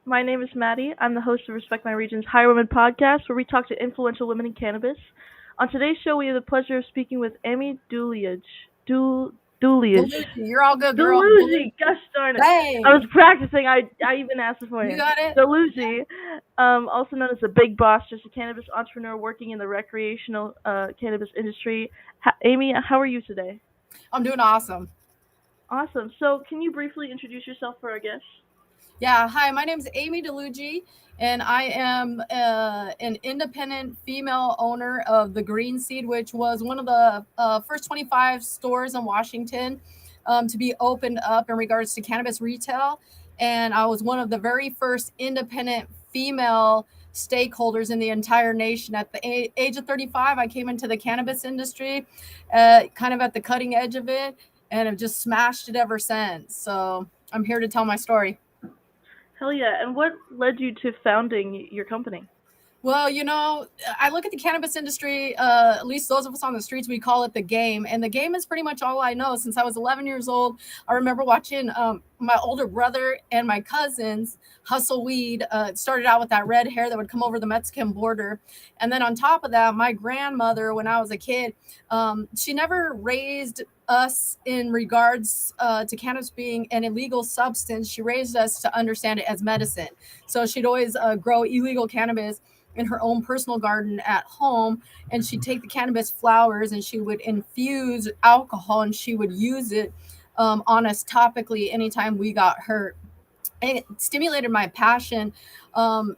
My name is Maddie. I'm the host of Respect My Region's Higher Women podcast, where we talk to influential women in cannabis. On today's show, we have the pleasure of speaking with Amy Dalluge. Dalluge. Dalluge, you're all good, girl. Dalluge. Gosh darn it. I was Hey, practicing. I even asked you beforehand. got it. Dalluge, also known as the Big Boss, just a cannabis entrepreneur working in the recreational cannabis industry. Amy, how are you today? I'm doing awesome. Awesome. So, can you briefly introduce yourself for our guests? Yeah, hi, my name is Amy Dalluge, and I am an independent female owner of the Green Seed, which was one of the first 25 stores in Washington to be opened up in regards to cannabis retail. And I was one of the very first independent female stakeholders in the entire nation. At the age of 35, I came into the cannabis industry, kind of at the cutting edge of it, and have just smashed it ever since. So I'm here to tell my story. Hell yeah. And what led you to founding your company? Well, I look at the cannabis industry, at least those of us on the streets, we call it the game. And the game is pretty much all I know. Since I was 11 years old, I remember watching my older brother and my cousins hustle weed. It started out with that red hair that would come over the Mexican border. And then on top of that, my grandmother, when I was a kid, she never raised us in regards to cannabis being an illegal substance. She raised us to understand it as medicine. So she'd always grow illegal cannabis in her own personal garden at home, and she'd take the cannabis flowers and she would infuse alcohol and she would use it on us topically anytime we got hurt. And it stimulated my passion of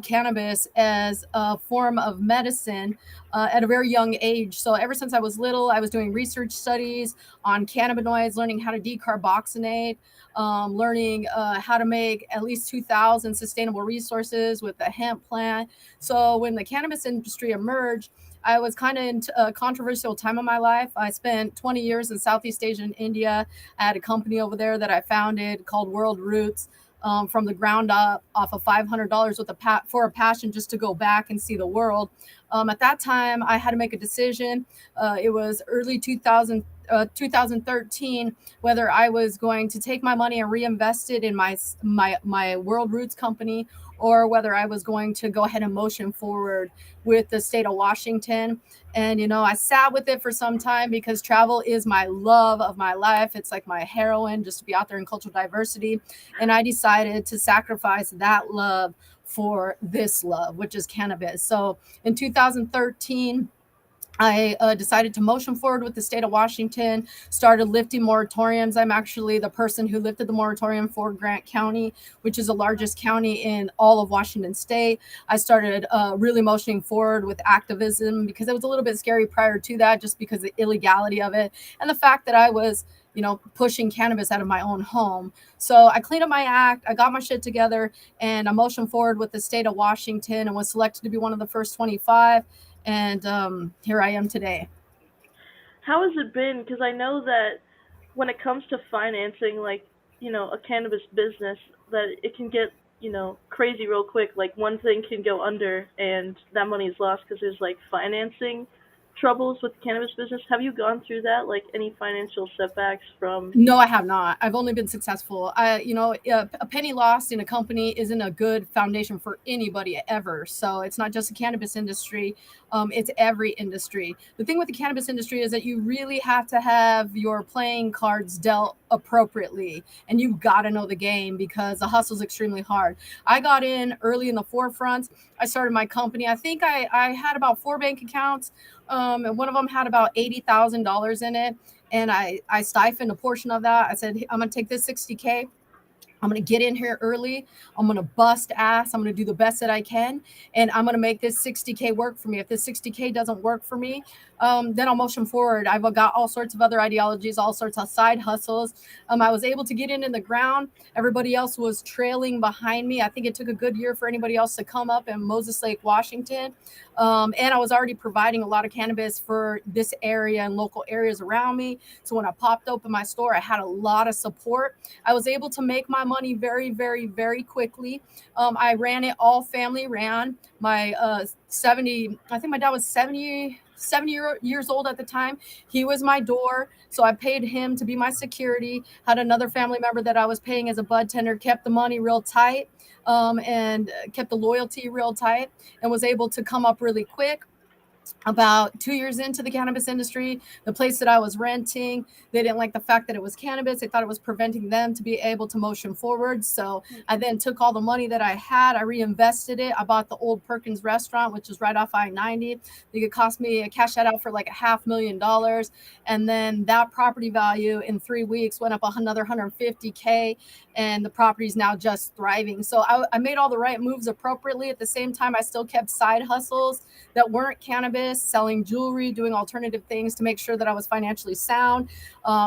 cannabis as a form of medicine at a very young age. So ever since I was little, I was doing research studies on cannabinoids, learning how to decarboxynate, learning how to make at least 2,000 sustainable resources with the hemp plant. So when the cannabis industry emerged, I was kind of in a controversial time of my life. I spent 20 years in Southeast Asia and India. I had a company over there that I founded called World Roots, from the ground up, off of $500 with for a passion, just to go back and see the world. At that time, I had to make a decision. It was early 2013, whether I was going to take my money and reinvest it in my World Roots company, or whether I was going to go ahead and motion forward with the state of Washington. And, I sat with it for some time because travel is my love of my life. It's like my heroin, just to be out there in cultural diversity. And I decided to sacrifice that love for this love, which is cannabis. So in 2013, I decided to motion forward with the state of Washington, started lifting moratoriums. I'm actually the person who lifted the moratorium for Grant County, which is the largest county in all of Washington state. I started really motioning forward with activism because it was a little bit scary prior to that, just because of the illegality of it and the fact that I was pushing cannabis out of my own home. So I cleaned up my act, I got my shit together, and I motioned forward with the state of Washington and was selected to be one of the first 25. And here I am today. How has it been? Because I know that when it comes to financing, like, a cannabis business, that it can get, crazy real quick. Like, one thing can go under and that money is lost because there's, like, financing troubles with the cannabis business. Have you gone through that? Like, any financial setbacks from. No, I have not. I've only been successful. A penny lost in a company isn't a good foundation for anybody ever. So it's not just the cannabis industry. It's every industry. The thing with the cannabis industry is that you really have to have your playing cards dealt appropriately, and you've got to know the game because the hustle is extremely hard. I got in early in the forefront. I started my company. I think I had about 4 bank accounts, and one of them had about $80,000 in it. And I stifled a portion of that. I said, I'm going to take this 60K. I'm going to get in here early. I'm going to bust ass. I'm going to do the best that I can. And I'm going to make this 60K work for me. If this 60K doesn't work for me, then I'll motion forward. I've got all sorts of other ideologies, all sorts of side hustles. I was able to get in the ground. Everybody else was trailing behind me. I think it took a good year for anybody else to come up in Moses Lake, Washington. And I was already providing a lot of cannabis for this area and local areas around me. So when I popped open my store, I had a lot of support. I was able to make my money very, very, very quickly. I ran it all family ran. My I think my dad was years old at the time. He was my door. So I paid him to be my security, had another family member that I was paying as a bud tender, kept the money real tight, and kept the loyalty real tight, and was able to come up really quick. About 2 years into the cannabis industry, the place that I was renting, they didn't like the fact that it was cannabis. They thought it was preventing them to be able to motion forward. So I then took all the money that I had, I reinvested it. I bought the old Perkins restaurant, which is right off I-90. It could cost me, I cashed that out for like $500,000. And then that property value in 3 weeks went up another 150K, and the property is now just thriving. So I made all the right moves appropriately. At the same time, I still kept side hustles that weren't cannabis, selling jewelry, doing alternative things to make sure that I was financially sound.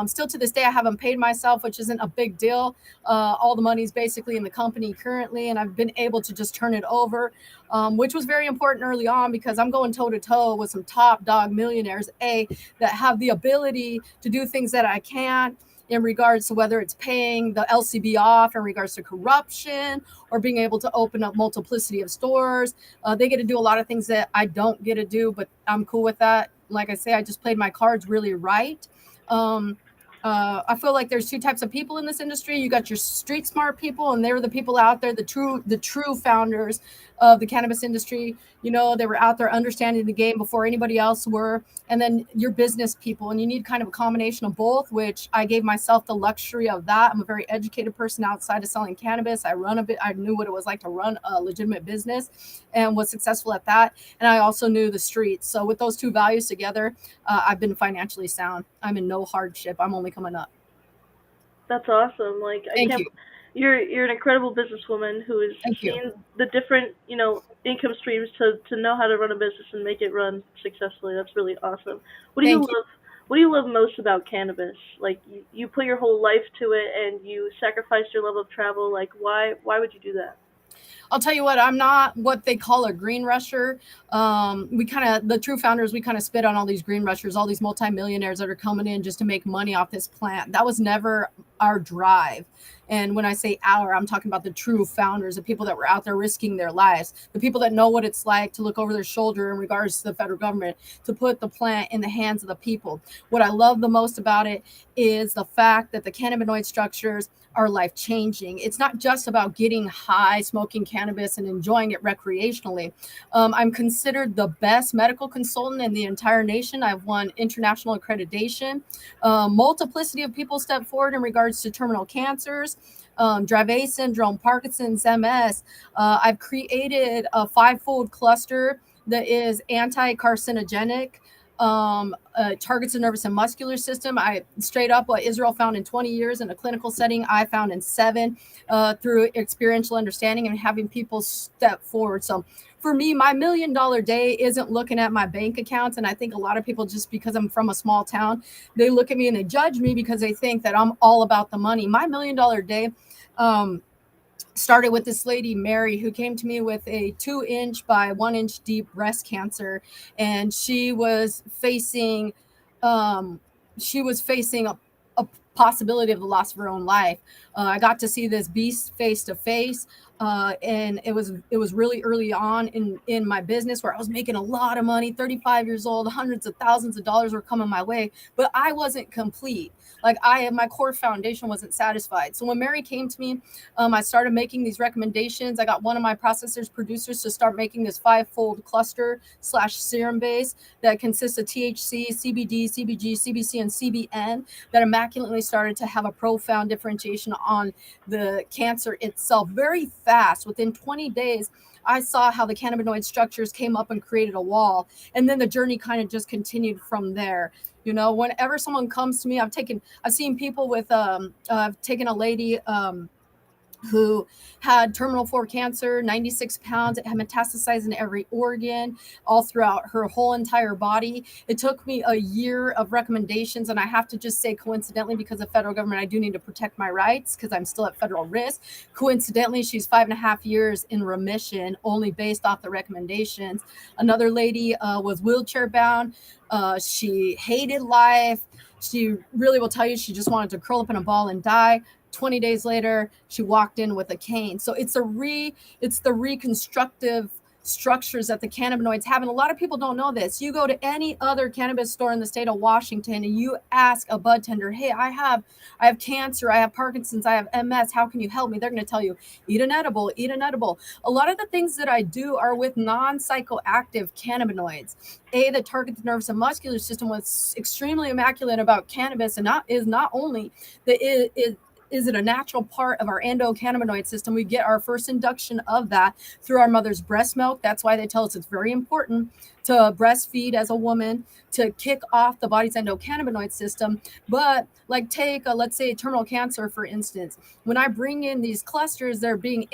Still to this day, I haven't paid myself, which isn't a big deal. All the money is basically in the company currently, and I've been able to just turn it over, which was very important early on because I'm going toe to toe with some top dog millionaires, that have the ability to do things that I can't, in regards to whether it's paying the LCB off, in regards to corruption, or being able to open up multiplicity of stores. They get to do a lot of things that I don't get to do, but I'm cool with that. Like I say, I just played my cards really right. I feel like there's two types of people in this industry. You got your street smart people, and they were the people out there, the true founders of the cannabis industry. They were out there understanding the game before anybody else were. And then your business people, and you need kind of a combination of both, which I gave myself the luxury of that. I'm a very educated person outside of selling cannabis. I knew what it was like to run a legitimate business and was successful at that. And I also knew the streets. So with those two values together, I've been financially sound. I'm in no hardship. I'm only coming up. That's awesome. Like I Thank can't. you. You're an incredible businesswoman who has Thank you. seen the different income streams to know how to run a business and make it run successfully. That's really awesome. What do you Thank you. love? What do you love most about cannabis? Like you put your whole life to it and you sacrificed your love of travel. Like why would you do that? I'll tell you what, I'm not what they call a green rusher. The true founders, we kind of spit on all these green rushers, all these multimillionaires that are coming in just to make money off this plant. That was never our drive. And when I say our, I'm talking about the true founders, the people that were out there risking their lives, the people that know what it's like to look over their shoulder in regards to the federal government, to put the plant in the hands of the people. What I love the most about it is the fact that the cannabinoid structures are life changing. It's not just about getting high, smoking cannabis and enjoying it recreationally. I'm considered the best medical consultant in the entire nation. I've won international accreditation. Multiplicity of people step forward in regards to terminal cancers, Dravet syndrome, Parkinson's, MS. I've created a fivefold cluster that is anti-carcinogenic, targets the nervous and muscular system. I straight up what Israel found in 20 years in a clinical setting, I found in 7, through experiential understanding and having people step forward. So for me, my $1 million day isn't looking at my bank accounts. And I think a lot of people, just because I'm from a small town, they look at me and they judge me because they think that I'm all about the money. My $1 million day, started with this lady, Mary, who came to me with a 2-inch by 1-inch deep breast cancer. And she was facing, a possibility of the loss of her own life. I got to see this beast face to face. And it was really early on in my business where I was making a lot of money, 35 years old, hundreds of thousands of dollars were coming my way, but I wasn't complete. Like my core foundation wasn't satisfied. So when Mary came to me, I started making these recommendations. I got one of my processors producers to start making this 5-fold cluster / serum base that consists of THC, CBD, CBG, CBC, and CBN that immaculately started to have a profound differentiation on the cancer itself very fast. Within 20 days, I saw how the cannabinoid structures came up and created a wall. And then the journey kind of just continued from there. Whenever someone comes to me, I've seen people with, I've taken a lady, who had terminal 4 cancer, 96 pounds. It had metastasized in every organ, all throughout her whole entire body. It took me a year of recommendations. And I have to just say, coincidentally, because of federal government, I do need to protect my rights because I'm still at federal risk. Coincidentally, she's 5.5 years in remission, only based off the recommendations. Another lady was wheelchair bound. She hated life. She really will tell you she just wanted to curl up in a ball and die. 20 days later, she walked in with a cane. So it's the reconstructive structures that the cannabinoids have. And a lot of people don't know this. You go to any other cannabis store in the state of Washington and you ask a bud tender, hey, I have cancer, I have Parkinson's, I have MS, how can you help me? They're going to tell you, eat an edible, eat an edible. A lot of the things that I do are with non-psychoactive cannabinoids. That target the nervous and muscular system. What's extremely immaculate about cannabis and is not only that is it a natural part of our endocannabinoid system. We get our first induction of that through our mother's breast milk. That's why they tell us it's very important to breastfeed as a woman to kick off the body's endocannabinoid system. But like take, let's say, terminal cancer, for instance. When I bring in these clusters, they're being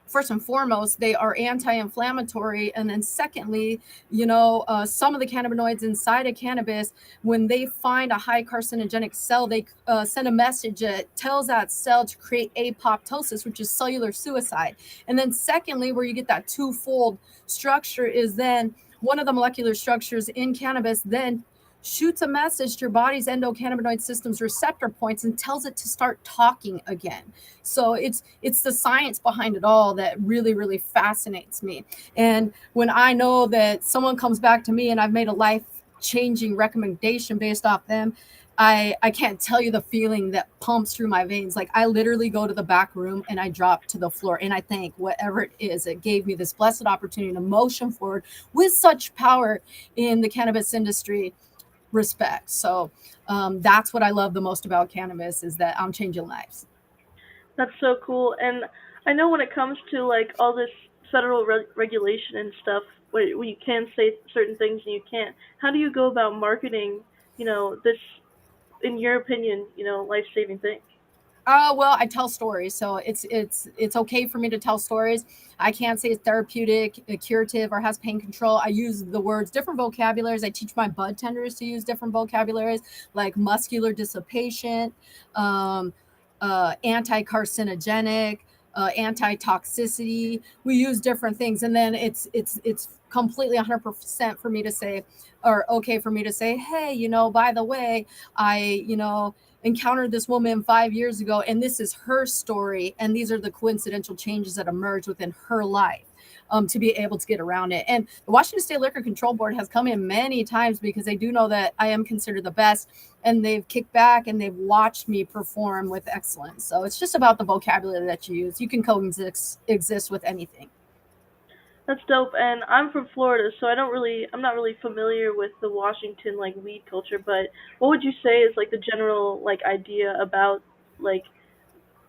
first and foremost, they are anti-inflammatory. And then secondly, some of the cannabinoids inside of cannabis, when they find a high carcinogenic cell, they send a message that tells that cell to create apoptosis, which is cellular suicide. And then secondly, where you get that twofold structure is then one of the molecular structures in cannabis then shoots a message to your body's endocannabinoid system's receptor points and tells it to start talking again. So it's the science behind it all that really, really fascinates me. And when I know that someone comes back to me and I've made a life-changing recommendation based off them, I can't tell you the feeling that pumps through my veins. Like I literally go to the back room and I drop to the floor and I thank whatever it is that gave me this blessed opportunity to motion forward with such power in the cannabis industry. Respect. So that's what I love the most about cannabis is that I'm changing lives. That's so cool. And I know when it comes to like all this federal regulation and stuff, where you can say certain things and you can't. How do you go about marketing, this, in your opinion, life-saving thing? Well, I tell stories, so it's okay for me to tell stories. I can't say it's therapeutic, curative, or has pain control. I use the words different vocabularies. I teach my bud tenders to use different vocabularies like muscular dissipation, um, anti-carcinogenic, anti-toxicity. We use different things, and then it's completely 100% for me to say, or okay for me to say, hey, by the way, I encountered this woman 5 years ago, and this is her story, and these are the coincidental changes that emerged within her life. To be able to get around it. And the Washington State Liquor Control Board has come in many times because they do know that I am considered the best, and they've kicked back and they've watched me perform with excellence. So it's just about the vocabulary that you use. You can coexist with anything. That's dope. And I'm from Florida, so I'm not really familiar with the Washington like weed culture. But what would you say is like the general like idea about like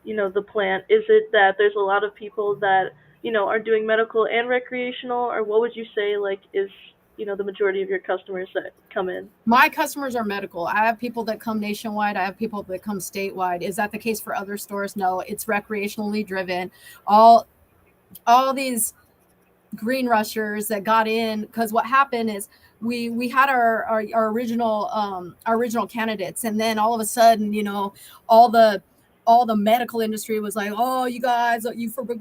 the plant? Is it that there's a lot of people that are doing medical and recreational, or what would you say like is the majority of your customers that come in? My customers are medical. I have people that come nationwide. I have people that come statewide. Is that the case for other stores? No, it's recreationally driven. All these green rushers that got in, because what happened is we had our original candidates, and then all of a sudden, all the all the medical industry was like, oh, you guys,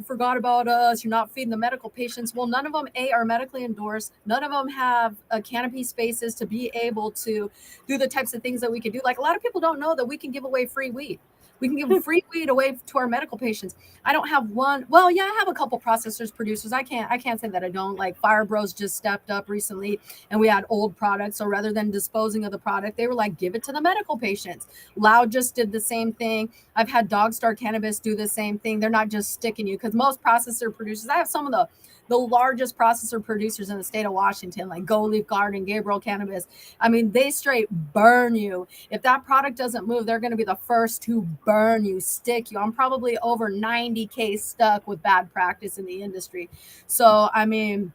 forgot about us, you're not feeding the medical patients. Well, none of them are medically endorsed. None of them have canopy spaces to be able to do the types of things that we could do. Like a lot of people don't know that we can give away free weed. We can give free weed away to our medical patients. I don't have one. Well, yeah, I have a couple processors, producers. I can't say that I don't. Like Fire Bros just stepped up recently, and we had old products. So rather than disposing of the product, they were like, give it to the medical patients. Loud just did the same thing. I've had Dog Star Cannabis do the same thing. They're not just sticking you, because most processor producers, I have some of the largest processor producers in the state of Washington, like Go Leaf Garden, Gabriel Cannabis. I mean, they straight burn you. If that product doesn't move, they're going to be the first to burn you, stick you. I'm probably over 90K stuck with bad practice in the industry. So, I mean,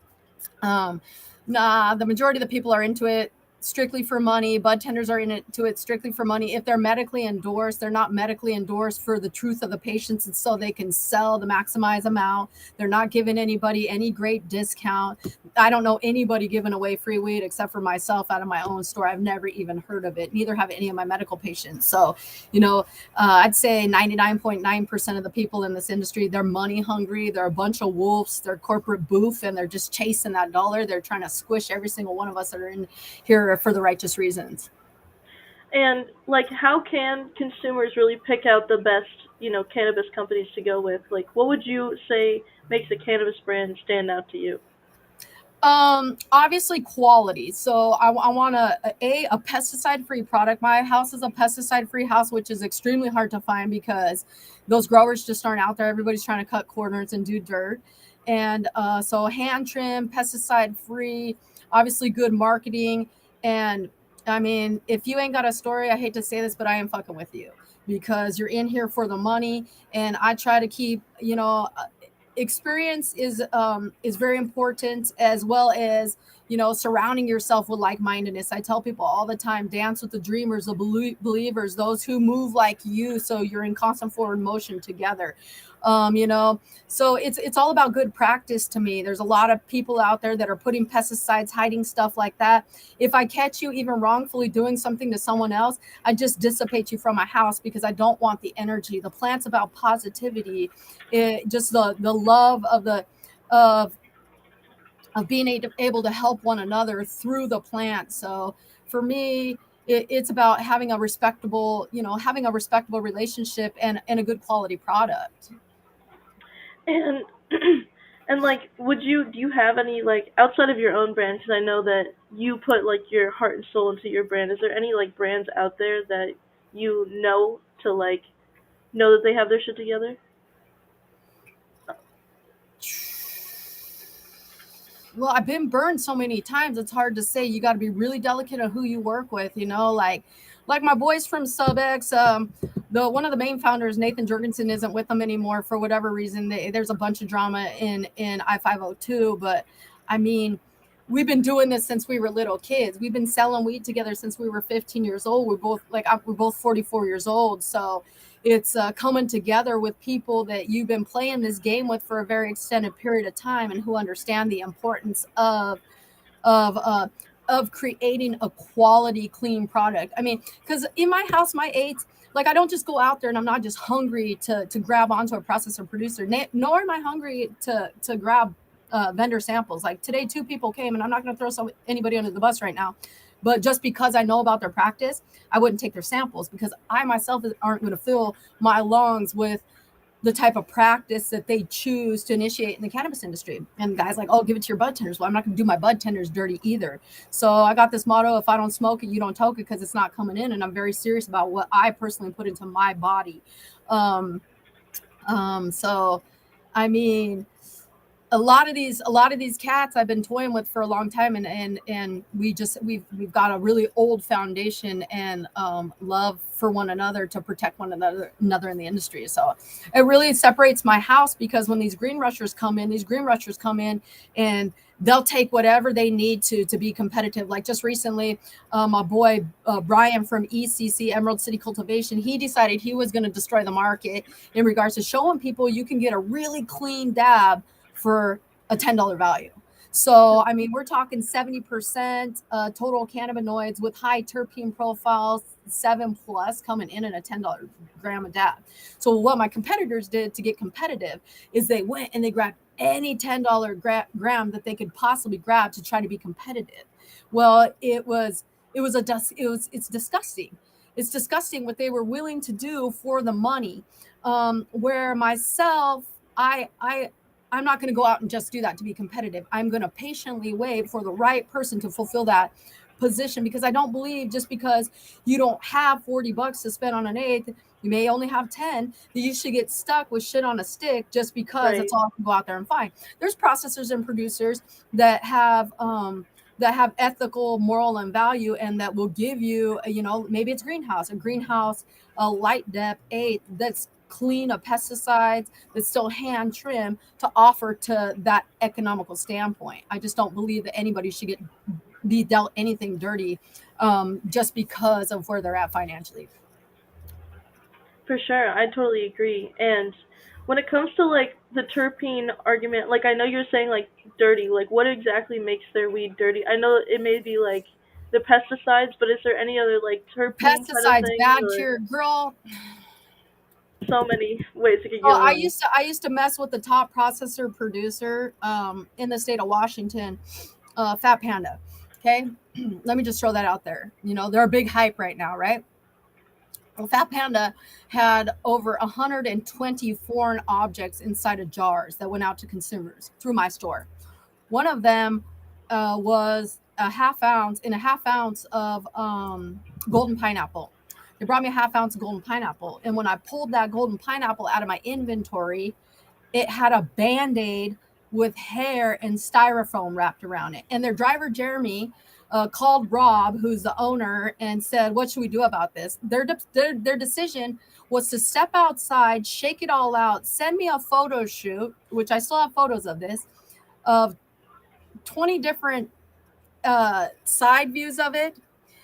the majority of the people are into it strictly for money. Bud tenders are into it strictly for money. If they're medically endorsed, they're not medically endorsed for the truth of the patients, and so they can sell the maximized amount. They're not giving anybody any great discount. I don't know anybody giving away free weed except for myself out of my own store. I've never even heard of it. Neither have any of my medical patients. So, I'd say 99.9% of the people in this industry, they're money hungry. They're a bunch of wolves. They're corporate boof, and they're just chasing that dollar. They're trying to squish every single one of us that are in here for the righteous reasons. And like, how can consumers really pick out the best, cannabis companies to go with. Like, what would you say makes a cannabis brand stand out to you? Obviously quality. So I want a pesticide free product. My house is a pesticide free house, which is extremely hard to find because those growers just aren't out there. Everybody's trying to cut corners and do dirt. And so hand trim, pesticide free, obviously good marketing. And I mean, if you ain't got a story, I hate to say this, but I am fucking with you because you're in here for the money. And I try to keep, experience is very important, as well as surrounding yourself with like-mindedness. I tell people all the time, dance with the dreamers, the believers, those who move like you, so you're in constant forward motion together. So it's all about good practice to me. There's a lot of people out there that are putting pesticides, hiding stuff like that. If I catch you even wrongfully doing something to someone else, I just dissipate you from my house because I don't want the energy. The plant's about positivity, just the love of the of being able to help one another through the plant. So for me, it's about having a respectable, relationship and a good quality product. And and like, would you do you have any like outside of your own brand? Because I know that you put like your heart and soul into your brand. Is there any like brands out there that you know to like know that they have their shit together? Well, I've been burned so many times. It's hard to say. You got to be really delicate on who you work with. Like my boys from Subex. The one of the main founders, Nathan Jorgensen, isn't with them anymore for whatever reason. There's a bunch of drama in I-502, but I mean, we've been doing this since we were little kids. We've been selling weed together since we were 15 years old. We're both 44 years old. So it's coming together with people that you've been playing this game with for a very extended period of time and who understand the importance of uh, of creating a quality, clean product. I mean, because in my house, my aides, like I don't just go out there and I'm not just hungry to grab onto a processor producer, nor am I hungry to grab vendor samples. Like today, two people came, and I'm not going to throw anybody under the bus right now. But just because I know about their practice, I wouldn't take their samples because I myself aren't going to fill my lungs with the type of practice that they choose to initiate in the cannabis industry. And guys like, oh, give it to your bud tenders. Well, I'm not going to do my bud tenders dirty either. So I got this motto: if I don't smoke it, you don't toke it, because it's not coming in. And I'm very serious about what I personally put into my body. Um, so, I mean, a lot of these cats I've been toying with for a long time, and we've got a really old foundation and love for one another to protect one another in the industry. So it really separates my house, because when these green rushers come in and they'll take whatever they need to be competitive. Like just recently, my boy Brian from ECC, Emerald City Cultivation, he decided he was going to destroy the market in regards to showing people you can get a really clean dab for a $10 value. So, I mean, we're talking 70% total cannabinoids with high terpene profiles, 7 plus, coming in at a $10 gram of dab. So, what my competitors did to get competitive is they went and they grabbed any $10 gram that they could possibly grab to try to be competitive. Well, it's disgusting. It's disgusting what they were willing to do for the money. Where myself, I'm not going to go out and just do that to be competitive. I'm going to patiently wait for the right person to fulfill that position, because I don't believe just because you don't have $40 to spend on an eighth, you may only have 10, that you should get stuck with shit on a stick just because Right. that's all I can go out there and find. There's processors and producers that have ethical, moral, and value, and that will give you, maybe it's a greenhouse, a light depth eighth that's clean of pesticides, that's still hand trim, to offer to that economical standpoint. I just don't believe that anybody should be dealt anything dirty just because of where they're at financially. For sure, I totally agree. And when it comes to like the terpene argument, like I know you're saying like dirty, like what exactly makes their weed dirty? I know it may be like the pesticides, but is there any other like terpene kind of Pesticides things, bad to or your girl. so many ways it could Oh, go I wrong? used to I used to mess with the top processor producer in the state of Washington, Fat Panda. Okay, let me just throw that out there. They're a big hype right now, right? Well, Fat Panda had over 120 foreign objects inside of jars that went out to consumers through my store. One of them was a half ounce of golden pineapple. They brought me a half ounce of golden pineapple. And when I pulled that golden pineapple out of my inventory, it had a band aid with hair and styrofoam wrapped around it. And their driver, Jeremy, called Rob, who's the owner, and said, "What should we do about this?" Their decision was to step outside, shake it all out, send me a photo shoot, which I still have photos of this, of 20 different side views of it.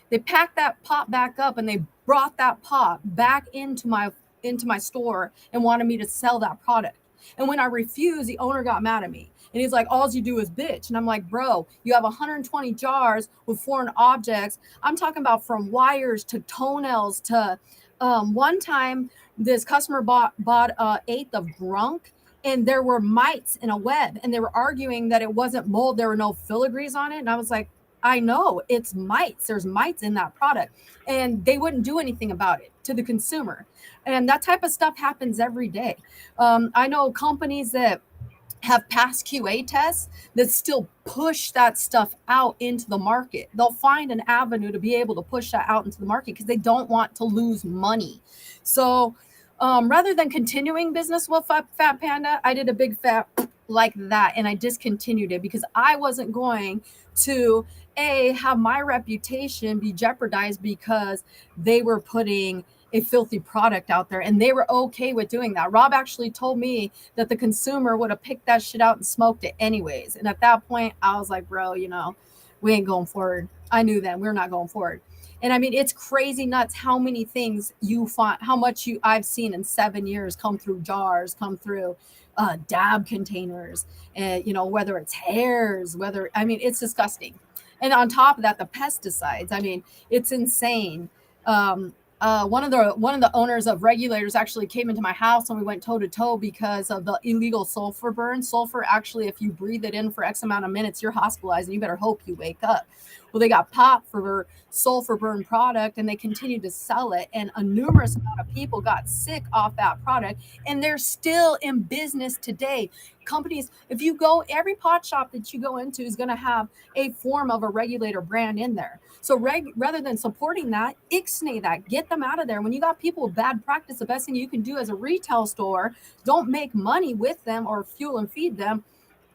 They packed that pot back up and they brought that pot back into my store and wanted me to sell that product. And when I refused, the owner got mad at me. And he's like, all you do is bitch. And I'm like, bro, you have 120 jars with foreign objects. I'm talking about from wires to toenails to one time this customer bought an eighth of grunk, and there were mites in a web, and they were arguing that it wasn't mold. There were no filigrees on it. And I was like, I know it's mites. There's mites in that product. And they wouldn't do anything about it to the consumer. And that type of stuff happens every day. I know companies that have passed QA tests that still push that stuff out into the market. They'll find an avenue to be able to push that out into the market because they don't want to lose money. So rather than continuing business with Fat Panda, I did a big fat like that and I discontinued it because I wasn't going to have my reputation be jeopardized because they were putting a filthy product out there and they were okay with doing that. Rob actually told me that the consumer would have picked that shit out and smoked it anyways. And at that point I was like, bro, we ain't going forward. I knew then we're not going forward. And I mean, it's crazy nuts how many things you find, how much I've seen in 7 years come through jars, come through dab containers, and whether it's hairs, I mean, it's disgusting. And on top of that, the pesticides. I mean, it's insane. One of the owners of regulators actually came into my house and we went toe to toe because of the illegal sulfur burn. Sulfur, actually, if you breathe it in for X amount of minutes, you're hospitalized and you better hope you wake up. Well, they got popped for sulfur burn product and they continued to sell it. And a numerous amount of people got sick off that product and they're still in business today. Companies, if you go, every pot shop that you go into is going to have a form of a regulator brand in there. So rather than supporting that, ixnay that, get them out of there. When you got people with bad practice, the best thing you can do as a retail store, don't make money with them or fuel and feed them,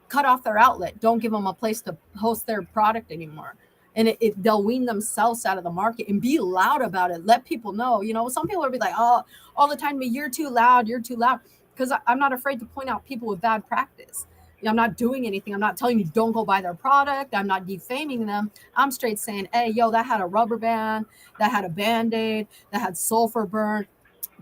cut off their outlet. Don't give them a place to host their product anymore. And they'll wean themselves out of the market and be loud about it. Let people know. Some people will be like, oh, all the time to me, you're too loud. Because I'm not afraid to point out people with bad practice. I'm not doing anything. I'm not telling you don't go buy their product. I'm not defaming them. I'm straight saying, hey, yo, that had a rubber band, that had a Band-Aid, that had sulfur burn.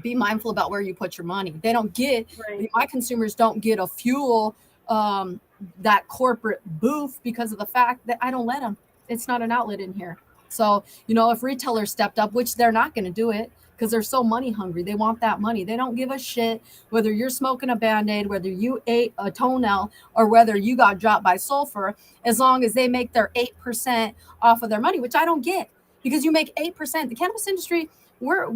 Be mindful about where you put your money. They don't get, Right. my consumers don't get a fuel that corporate booth because of the fact that I don't let them. It's not an outlet in here. So, if retailers stepped up, which they're not going to do it because they're so money hungry. They want that money. They don't give a shit whether you're smoking a Band-Aid, whether you ate a toenail, or whether you got dropped by sulfur, as long as they make their 8% off of their money, which I don't get because you make 8%. The cannabis industry, we're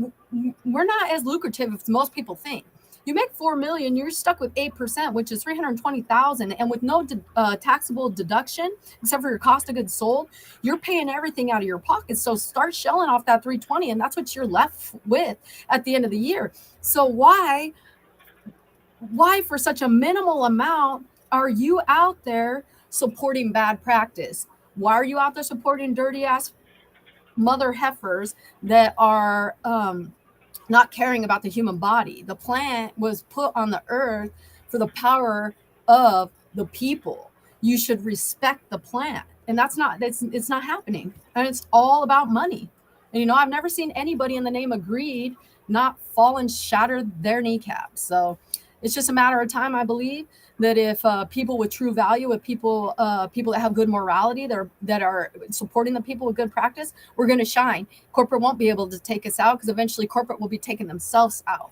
not as lucrative as most people think. You make 4 million, you're stuck with 8%, which is 320,000, and with no taxable deduction except for your cost of goods sold, you're paying everything out of your pocket. So start shelling off that 320, and that's what you're left with at the end of the year. So why for such a minimal amount are you out there supporting bad practice? Why are you out there supporting dirty ass mother heifers that are not caring about the human body? The plant was put on the earth for the power of the people. You should respect the plant. And it's not happening. And it's all about money. And I've never seen anybody in the name of greed not fall and shatter their kneecaps. So it's just a matter of time, I believe, that if people with true value, with people that have good morality, that are supporting the people with good practice, we're going to shine. Corporate won't be able to take us out because eventually corporate will be taking themselves out.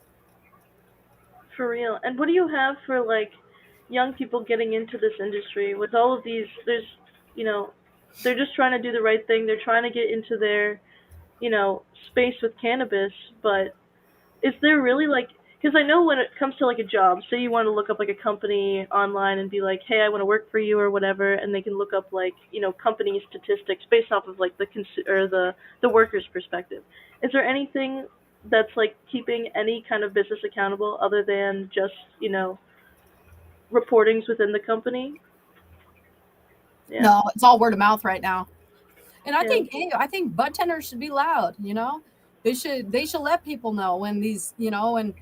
For real. And what do you have for like young people getting into this industry with all of these? There's, you know, they're just trying to do the right thing. They're trying to get into there. space with cannabis, but is there really like, because I know when it comes to like a job, say you want to look up like a company online and be like, hey, I want to work for you or whatever, and they can look up like company statistics based off of like the worker's perspective. Is there anything that's like keeping any kind of business accountable other than just reportings within the company? Yeah, No, it's all word of mouth right now. And I yeah, think, hey, I think bud tenders should be loud. They should let people know when these, and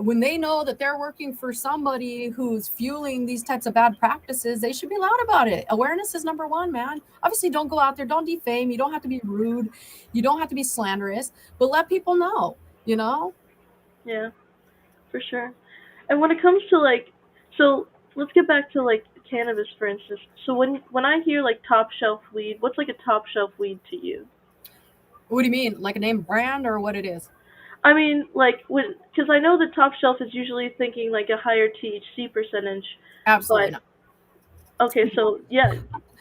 when they know that they're working for somebody who's fueling these types of bad practices, they should be loud about it. Awareness is number one, man. Obviously, don't go out there, don't defame. You don't have to be rude, you don't have to be slanderous, but let people know. You know, yeah, for sure. And when it comes to like, so let's get back to like cannabis, for instance. So when I hear like top shelf weed, what's like a top shelf weed to you? what do you mean, like a name brand or what it is? I mean, like when, because I know the top shelf is usually thinking like a higher THC percentage, Absolutely but not. okay, so yeah,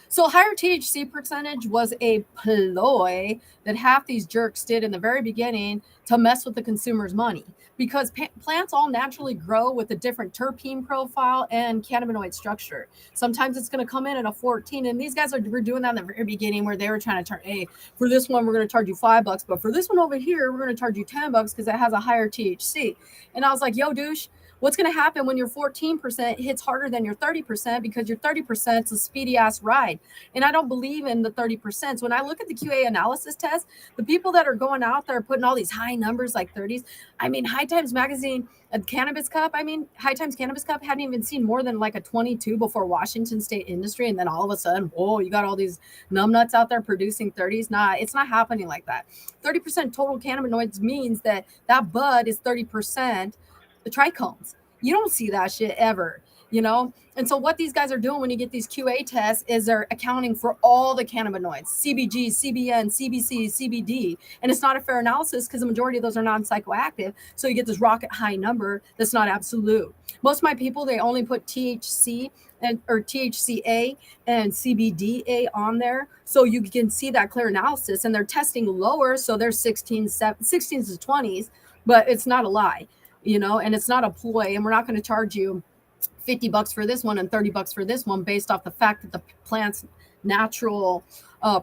So higher THC percentage was a ploy that half these jerks did in the very beginning to mess with the consumer's money, because plants all naturally grow with a different terpene profile and cannabinoid structure. Sometimes it's going to come in at a 14, and these guys were doing that in the very beginning, where they were trying to turn, hey, for this one we're going to charge you $5, but for this one over here we're going to charge you $10 because it has a higher THC. And I was like, yo, douche, what's going to happen when your 14% hits harder than your 30%, because your 30% is a speedy ass ride. And I don't believe in the 30%. So when I look at the QA analysis test, the people that are going out there putting all these high numbers like 30s, I mean, High Times Magazine, a cannabis cup, I mean, High Times Cannabis Cup hadn't even seen more than like a 22 before Washington State Industry. And then all of a sudden, whoa, you got all these numbnuts out there producing 30s. Nah, it's not happening like that. 30% total cannabinoids means that that bud is 30% the trichomes. You don't see that shit ever. And so what these guys are doing when you get these QA tests is they're accounting for all the cannabinoids, CBG, CBN, CBC, CBD. And it's not a fair analysis because the majority of those are non-psychoactive. So you get this rocket high number that's not absolute. Most of my people, they only put THC or THCA and CBDA on there. So you can see that clear analysis, and they're testing lower. So they're 16s to 20s, but it's not a lie. And it's not a ploy, and we're not going to charge you $50 for this one and $30 for this one based off the fact that the plant's natural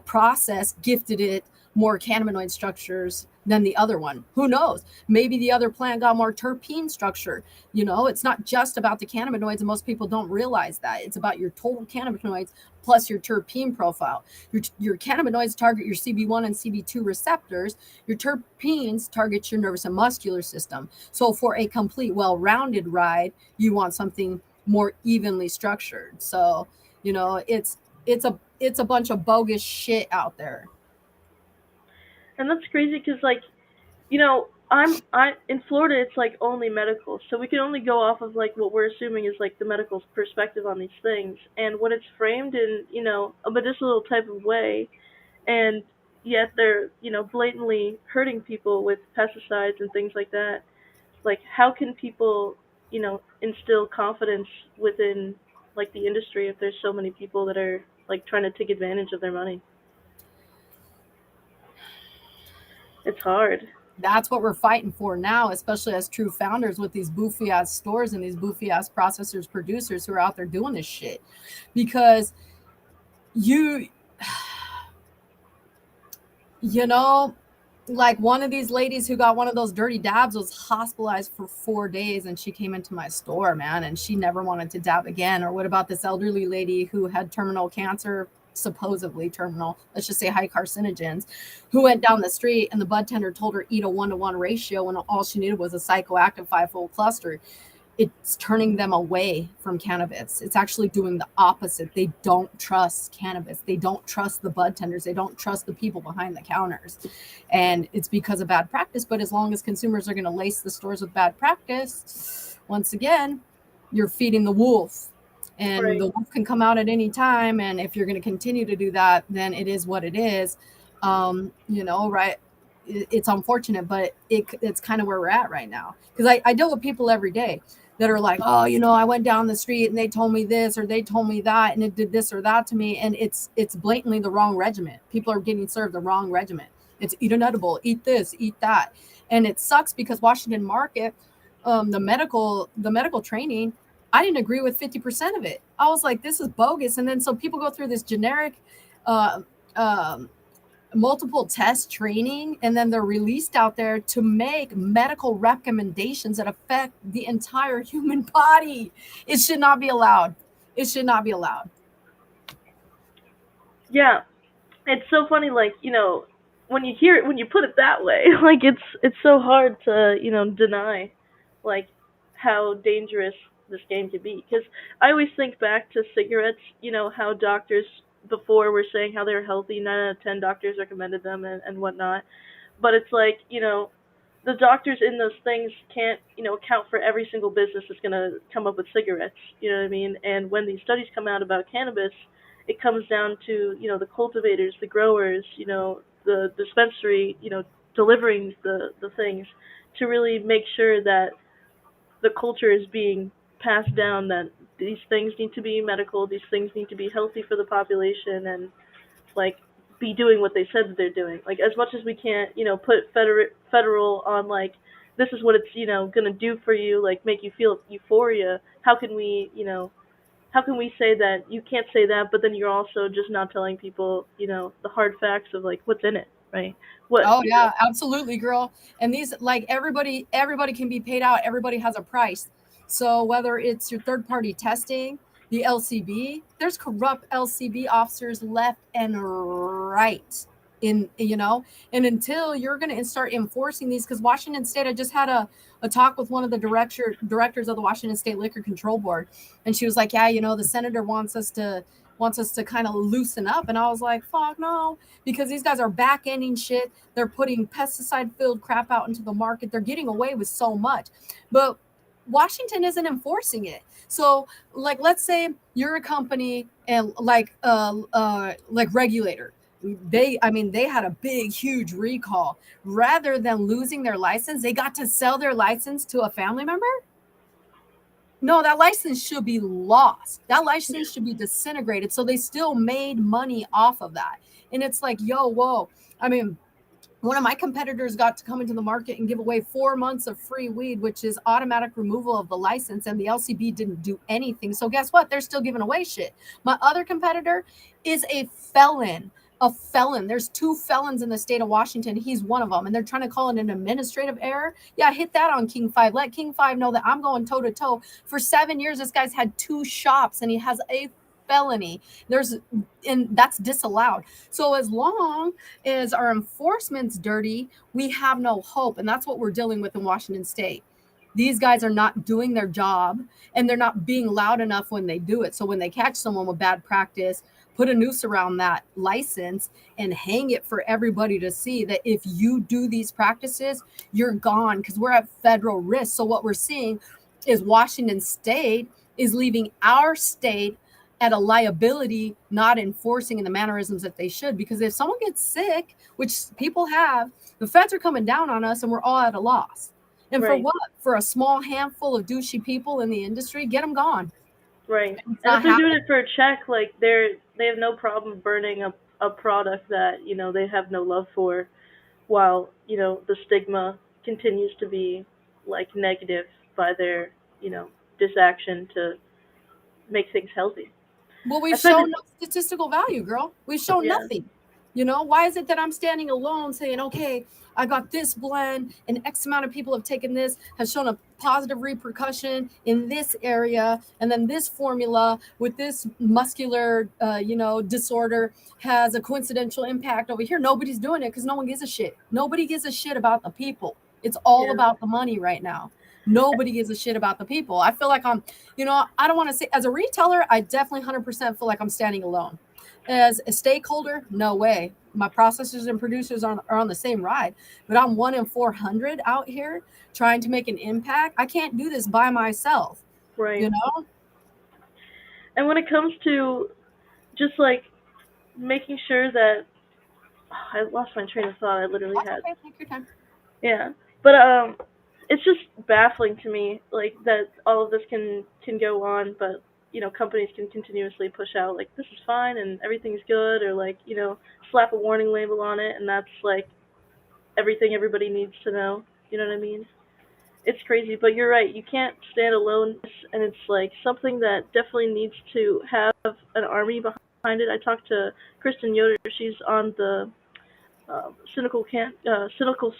process gifted it more cannabinoid structures than the other one. Who knows? Maybe the other plant got more terpene structure. It's not just about the cannabinoids, and most people don't realize that. It's about your total cannabinoids plus your terpene profile. Your cannabinoids target your CB1 and CB2 receptors. Your terpenes target your nervous and muscular system. So for a complete, well-rounded ride, you want something more evenly structured. So, it's a bunch of bogus shit out there. and that's crazy because like I in Florida it's like only medical, so we can only go off of like what we're assuming is like the medical perspective on these things, and when it's framed in a medicinal type of way, and yet they're blatantly hurting people with pesticides and things like that. Like how can people instill confidence within like the industry if there's so many people that are like trying to take advantage of their money? It's hard. That's what we're fighting for now, especially as true founders with these boofy ass stores and these boofy ass processors, producers who are out there doing this shit. Because you, you know, like one of these ladies who got one of those dirty dabs was hospitalized for 4 days, and she came into my store, man, and she never wanted to dab again. Or what about this elderly lady who had terminal cancer, supposedly terminal, let's just say high carcinogens, who went down the street and the bud tender told her eat a 1-to-1 ratio when all she needed was a psychoactive 5-fold cluster. It's turning them away from cannabis. It's actually doing the opposite. They don't trust cannabis. They don't trust the bud tenders. They don't trust the people behind the counters. And it's because of bad practice. But as long as consumers are going to lace the stores with bad practice, once again, you're feeding the wolf. And Right. the wolf can come out at any time. And if you're going to continue to do that, then it is what it is. Right? It's unfortunate, but it's kind of where we're at right now. Because I deal with people every day that are like, oh, I went down the street and they told me this or they told me that and it did this or that to me. And it's blatantly the wrong regimen. People are getting served the wrong regimen. It's eat an edible, eat this, eat that. And it sucks because Washington Market, the medical training, I didn't agree with 50% of it. I was like, this is bogus. And then so people go through this generic uh, um, multiple test training, and then they're released out there to make medical recommendations that affect the entire human body. It should not be allowed. It should not be allowed. Yeah, it's so funny, like, when you hear it, when you put it that way, like, it's so hard to, deny, like, how dangerous this game could be. Because I always think back to cigarettes, how doctors before were saying how they're healthy, 9 out of 10 doctors recommended them and whatnot. But it's like, the doctors in those things can't, account for every single business that's going to come up with cigarettes. You know what I mean? And when these studies come out about cannabis, it comes down to, the cultivators, the growers, the dispensary, delivering the things to really make sure that the culture is being passed down, that these things need to be medical, these things need to be healthy for the population, and like be doing what they said that they're doing. Like as much as we can't, put federal on like this is what it's gonna do for you, like make you feel euphoria. How can we how can we say that you can't say that, but then you're also just not telling people the hard facts of like what's in it, right? What Oh yeah, absolutely, girl. And these, like, everybody can be paid out. Everybody has a price. So whether it's your third party testing, the LCB, there's corrupt LCB officers left and right. And until you're going to start enforcing these, because Washington State, I just had a talk with one of the directors of the Washington State Liquor Control Board, and she was like, yeah, the senator wants us to kind of loosen up. And I was like, fuck no, because these guys are back ending shit. They're putting pesticide filled crap out into the market. They're getting away with so much. But Washington isn't enforcing it. So, like, let's say you're a company and like regulator. They had a big, huge recall. Rather than losing their license, they got to sell their license to a family member. No, that license should be lost. That license should be disintegrated. So they still made money off of that. And it's like, yo, whoa. I mean, one of my competitors got to come into the market and give away 4 months of free weed, which is automatic removal of the license, and the LCB didn't do anything. So guess what? They're still giving away shit. My other competitor is a felon. A felon. There's 2 felons in the state of Washington. He's one of them, and they're trying to call it an administrative error. Yeah, hit that on King 5. Let King 5 know that I'm going toe to toe. For 7 years, this guy's had 2 shops, and he has a felony. And that's disallowed. So as long as our enforcement's dirty, we have no hope. And that's what we're dealing with in Washington State. These guys are not doing their job, and they're not being loud enough when they do it. So when they catch someone with bad practice, put a noose around that license and hang it for everybody to see that if you do these practices, you're gone, because we're at federal risk. So what we're seeing is Washington State is leaving our state at a liability, not enforcing in the mannerisms that they should. Because if someone gets sick, which people have, the feds are coming down on us and we're all at a loss. And for right, what? For a small handful of douchey people in the industry, get them gone. right. It's And if not they're doing happening. it for a check, like they have no problem burning a product that they have no love for, while the stigma continues to be like negative by their disaction to make things healthy. Well, we've I find shown it, no statistical value, girl. We've shown yeah, nothing. Why is it that I'm standing alone saying, okay, I got this blend and X amount of people have taken this, has shown a positive repercussion in this area, and then this formula with this muscular, disorder has a coincidental impact over here. Nobody's doing it because no one gives a shit. Nobody gives a shit about the people. It's all yeah, about the money right now. Nobody gives a shit about the people. I feel like I don't want to say, as a retailer, I definitely 100% feel like I'm standing alone. As a stakeholder, no way. My processors and producers are on the same ride, but I'm 1 in 400 out here trying to make an impact. I can't do this by myself, right. you know? And when it comes to just like making sure that I lost my train of thought. I literally That's had. okay. Take your time. Yeah, but it's just baffling to me, like that all of this can go on, but companies can continuously push out like this is fine and everything's good, or like slap a warning label on it, and that's like everything everybody needs to know. You know what I mean? It's crazy, but you're right. You can't stand alone, and it's like something that definitely needs to have an army behind it. I talked to Kristen Yoder. She's on the Cynical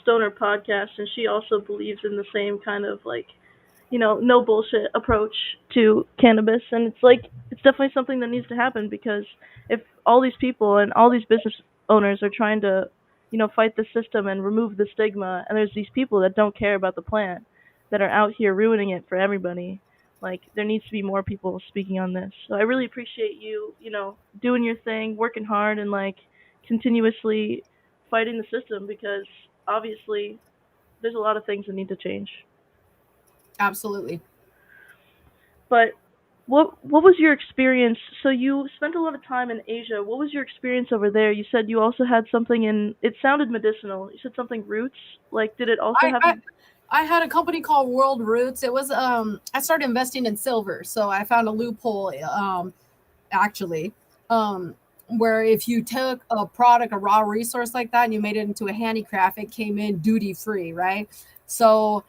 Stoner podcast, and she also believes in the same kind of like, no bullshit approach to cannabis. And it's like, it's definitely something that needs to happen, because if all these people and all these business owners are trying to, fight the system and remove the stigma, and there's these people that don't care about the plant that are out here ruining it for everybody, like, there needs to be more people speaking on this. So I really appreciate you, doing your thing, working hard, and like continuously fighting the system, because obviously there's a lot of things that need to change. Absolutely. But what was your experience? So you spent a lot of time in Asia. What was your experience over there? You said you also had something in. It sounded medicinal. You said something roots. Like, did it also I, have? I I had a company called World Roots. It was I started investing in silver, so I found a loophole actually where if you took a product, a raw resource like that, and you made it into a handicraft, it came in duty free, right? So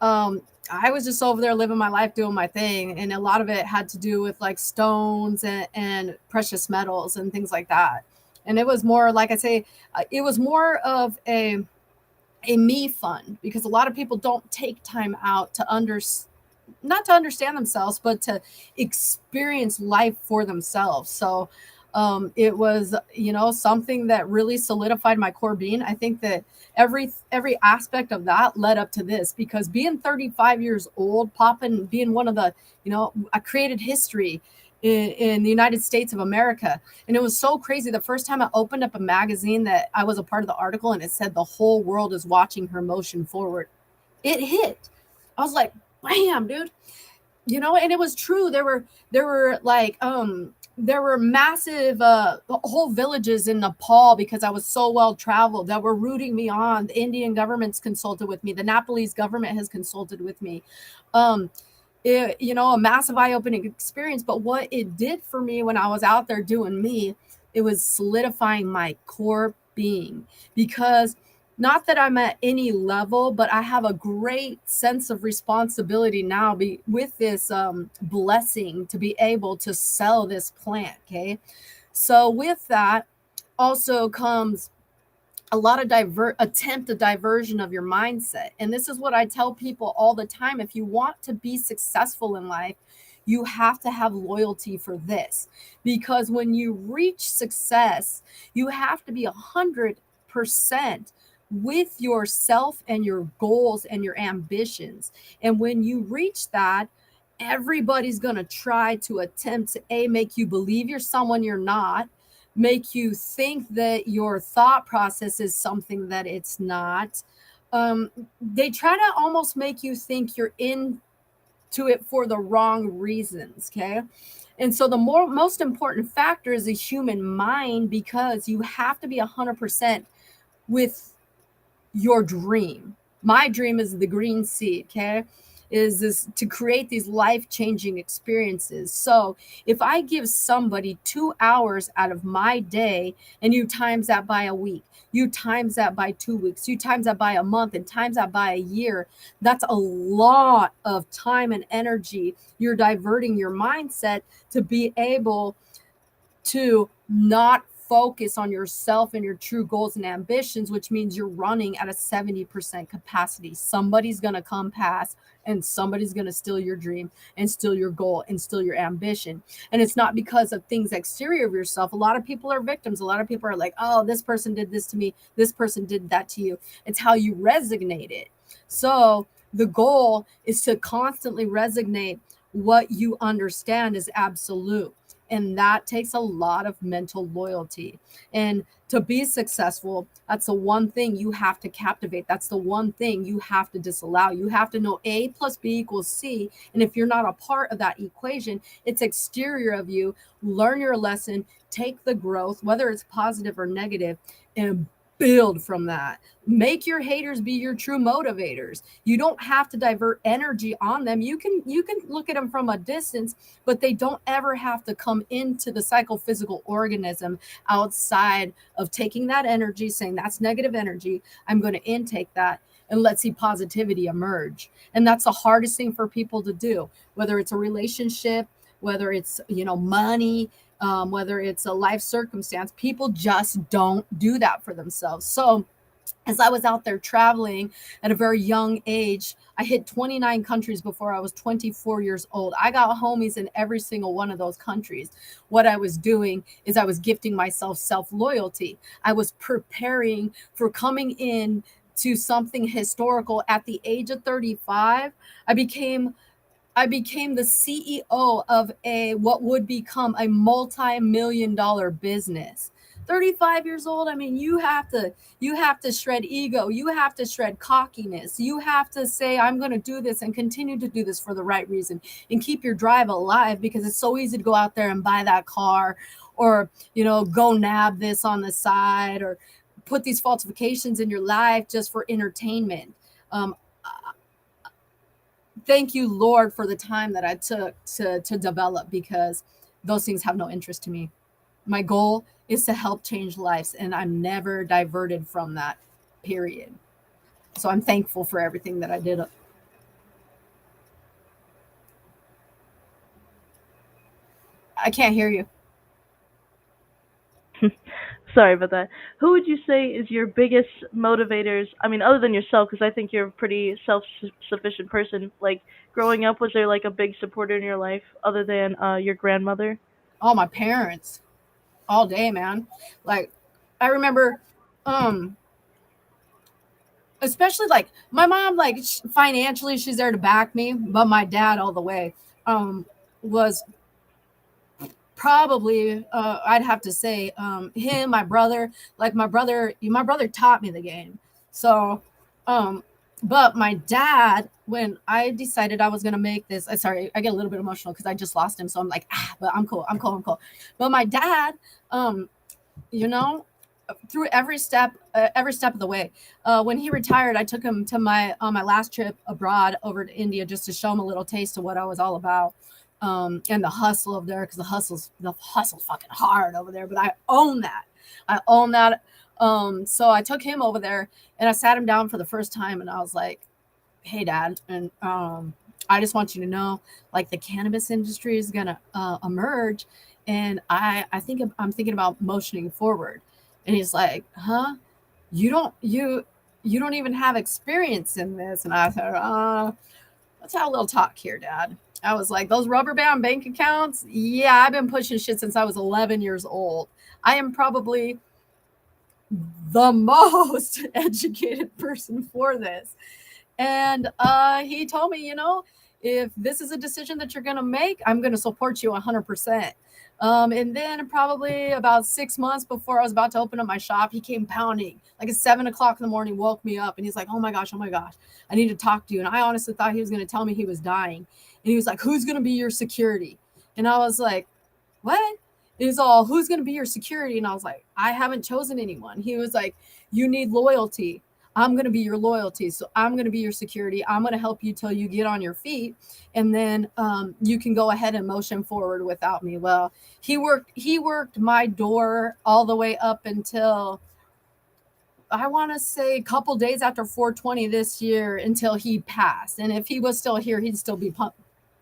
I was just over there living my life, doing my thing, and a lot of it had to do with like stones and precious metals and things like that. And it was more, like I say, it was more of a me fund, because a lot of people don't take time out to not to understand themselves, but to experience life for themselves. So it was, something that really solidified my core being. I think that every aspect of that led up to this, because being 35 years old, popping, being one of the, I created history in the United States of America. And it was so crazy. The first time I opened up a magazine that I was a part of the article, and it said the whole world is watching her motion forward, it hit. I was like, bam, dude. And it was true. There were like there were massive whole villages in Nepal, because I was so well traveled, that were rooting me on. The Indian government's consulted with me. The Nepalese government has consulted with me. A massive eye-opening experience. But what it did for me when I was out there doing me, it was solidifying my core being, because not that I'm at any level, but I have a great sense of responsibility now with this blessing to be able to sell this plant. Okay. So with that also comes a lot of attempt a diversion of your mindset. And this is what I tell people all the time. If you want to be successful in life, you have to have loyalty for this, because when you reach success, you have to be 100% with yourself and your goals and your ambitions. And when you reach that, everybody's going to try to attempt to make you believe you're someone you're not, make you think that your thought process is something that it's not. They try to almost make you think you're into it for the wrong reasons. Okay. And so the most important factor is the human mind, because you have to be 100% with your dream. My dream is the green seed. Okay. Is this to create these life-changing experiences. So if I give somebody 2 hours out of my day, and you times that by a week, you times that by 2 weeks, you times that by a month, and times that by a year, that's a lot of time and energy you're diverting your mindset to be able to not focus on yourself and your true goals and ambitions, which means you're running at a 70% capacity. Somebody's going to come past, and somebody's going to steal your dream and steal your goal and steal your ambition. And it's not because of things exterior of yourself. A lot of people are victims. A lot of people are like, oh, this person did this to me. This person did that to you. It's how you resonate it. So the goal is to constantly resonate what you understand is absolute. And that takes a lot of mental loyalty. And to be successful, that's the one thing you have to captivate. That's the one thing you have to disallow. You have to know A plus B equals C. And if you're not a part of that equation, it's exterior of you. Learn your lesson, take the growth, whether it's positive or negative, and build from that. Make your haters be your true motivators. You don't have to divert energy on them. You can look at them from a distance, but they don't ever have to come into the psychophysical organism outside of taking that energy, saying that's negative energy. I'm going to intake that and let's see positivity emerge. And that's the hardest thing for people to do, whether it's a relationship, whether it's, money, whether it's a life circumstance. People just don't do that for themselves. So as I was out there traveling at a very young age, I hit 29 countries before I was 24 years old. I got homies in every single one of those countries. What I was doing is I was gifting myself self-loyalty. I was preparing for coming in to something historical. At the age of 35, I became the CEO of a what would become a multi-million dollar business. 35 years old, I mean, you have to shred ego, you have to shred cockiness, you have to say I'm going to do this and continue to do this for the right reason and keep your drive alive, because it's so easy to go out there and buy that car, or go nab this on the side, or put these falsifications in your life just for entertainment. um, Thank you, Lord, for the time that I took to develop, because those things have no interest to me. My goal is to help change lives, and I'm never diverted from that, period. So I'm thankful for everything that I did. I can't hear you. Sorry about that. Who would you say is your biggest motivators? I mean, other than yourself, because I think you're a pretty self-sufficient person. Like growing up, was there like a big supporter in your life other than your grandmother? Oh, my parents, all day, man. Like, I remember, um, especially like my mom, like financially, she's there to back me, but my dad, all the way, was probably, I'd have to say, him, my brother. Like my brother taught me the game. So, um but my dad, when I decided I was going to make this, sorry, I get a little bit emotional because I just lost him, so I'm like, but I'm cool, I'm cool. But my dad, um you know through every step of the way, when he retired, I took him to my on my last trip abroad over to India, just to show him a little taste of what I was all about, and the hustle of there, because the hustle's fucking hard over there. But I own that. So I took him over there, and I sat him down for the first time, and I was like, hey, dad, and I just want you to know, like, the cannabis industry is gonna emerge, and I'm thinking about motioning forward. And he's like, huh? You don't even have experience in this. And I said, let's have a little talk here, dad. I was like, those rubber band bank accounts, yeah, I've been pushing shit since I was 11 years old. I am probably the most educated person for this. And he told me, if this is a decision that you're going to make, I'm going to support you 100%. And then probably about 6 months before I was about to open up my shop, he came pounding like at 7 o'clock in the morning, woke me up, and he's like, oh my gosh, I need to talk to you. And I honestly thought he was going to tell me he was dying. And he was like, who's going to be your security? And I was like, what? Is all, who's going to be your security? And I was like, I haven't chosen anyone. He was like, you need loyalty. I'm going to be your loyalty. So I'm going to be your security. I'm going to help you till you get on your feet. And then you can go ahead and motion forward without me. Well, he worked my door all the way up until, I want to say, a couple days after 420 this year, until he passed. And if he was still here, he'd still be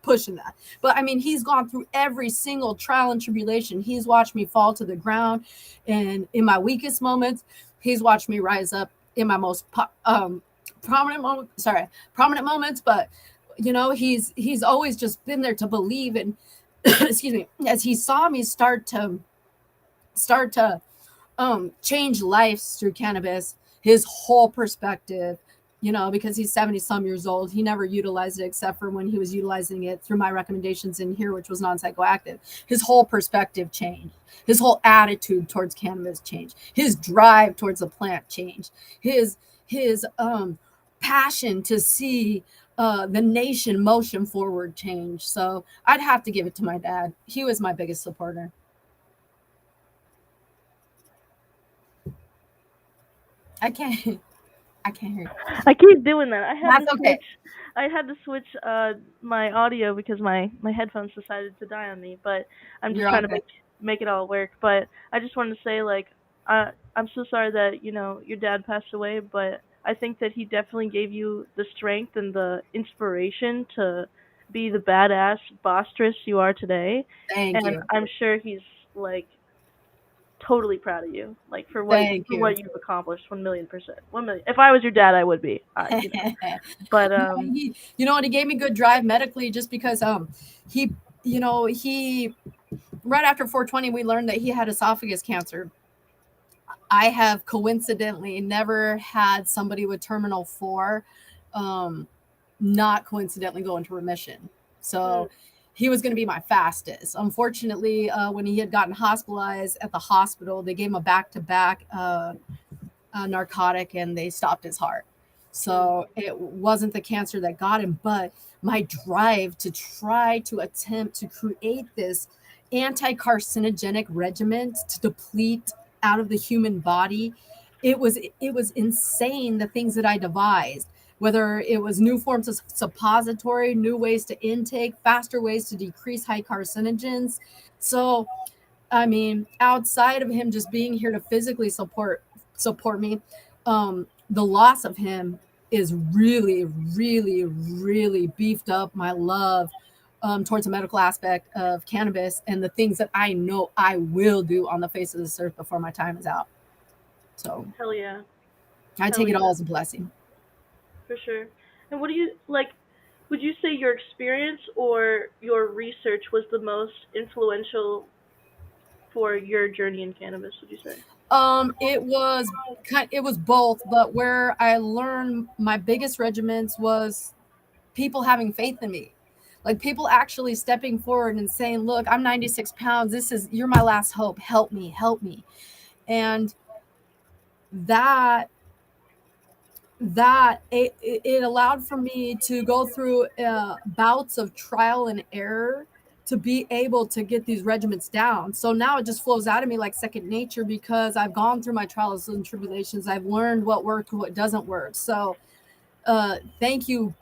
pushing that. But I mean, he's gone through every single trial and tribulation. He's watched me fall to the ground, and in my weakest moments, he's watched me rise up in my most prominent moments. But he's always just been there to believe. And excuse me, as he saw me start to change lives through cannabis, his whole perspective, because he's 70 some years old, he never utilized it except for when he was utilizing it through my recommendations in here, which was non-psychoactive. His whole perspective changed. His whole attitude towards cannabis changed. His drive towards the plant changed. His passion to see the nation motion forward changed. So I'd have to give it to my dad. He was my biggest supporter. I can't. I can't hear you. I keep doing that. That's okay. I had to switch my audio because my headphones decided to die on me, but I'm just You're all trying to good. make it all work. But I just wanted to say like I'm so sorry that, your dad passed away, but I think that he definitely gave you the strength and the inspiration to be the badass bostress you are today. Thank And you. I'm sure he's like totally proud of you, like Thank for you. what you've accomplished. 1,000,000%. 1,000,000. If I was your dad, I would be. But No, you know what? He gave me good drive medically just because he he right after 420 we learned that he had esophagus cancer. I have coincidentally never had somebody with terminal 4 um not coincidentally go into remission. mm, So he was going to be my fastest. Unfortunately, when he had gotten hospitalized at the hospital, they gave him a back-to-back narcotic and they stopped his heart. mm, So it wasn't the cancer that got him, but my drive to try to attempt to create this anti-carcinogenic regimen to deplete out of the human body, it was insane the things that I devised, whether it was new forms of suppository, new ways to intake, faster ways to decrease high carcinogens. So I mean, outside of him just being here to physically support me, the loss of him is really, really, really beefed up my love towards the medical aspect of cannabis and the things that I know I will do on the face of this earth before my time is out. So hell yeah. I Hell take it yeah. all as a blessing. For sure. And what do you like? Would you say your experience or your research was the most influential for your journey in cannabis? Would you say? It was both, but where I learned my biggest regiments was people having faith in me, like people actually stepping forward and saying, look, I'm 96 pounds, you're my last hope, help me. And that it allowed for me to go through bouts of trial and error to be able to get these regiments down. So now it just flows out of me like second nature because I've gone through my trials and tribulations. I've learned what worked, what doesn't work. So thank you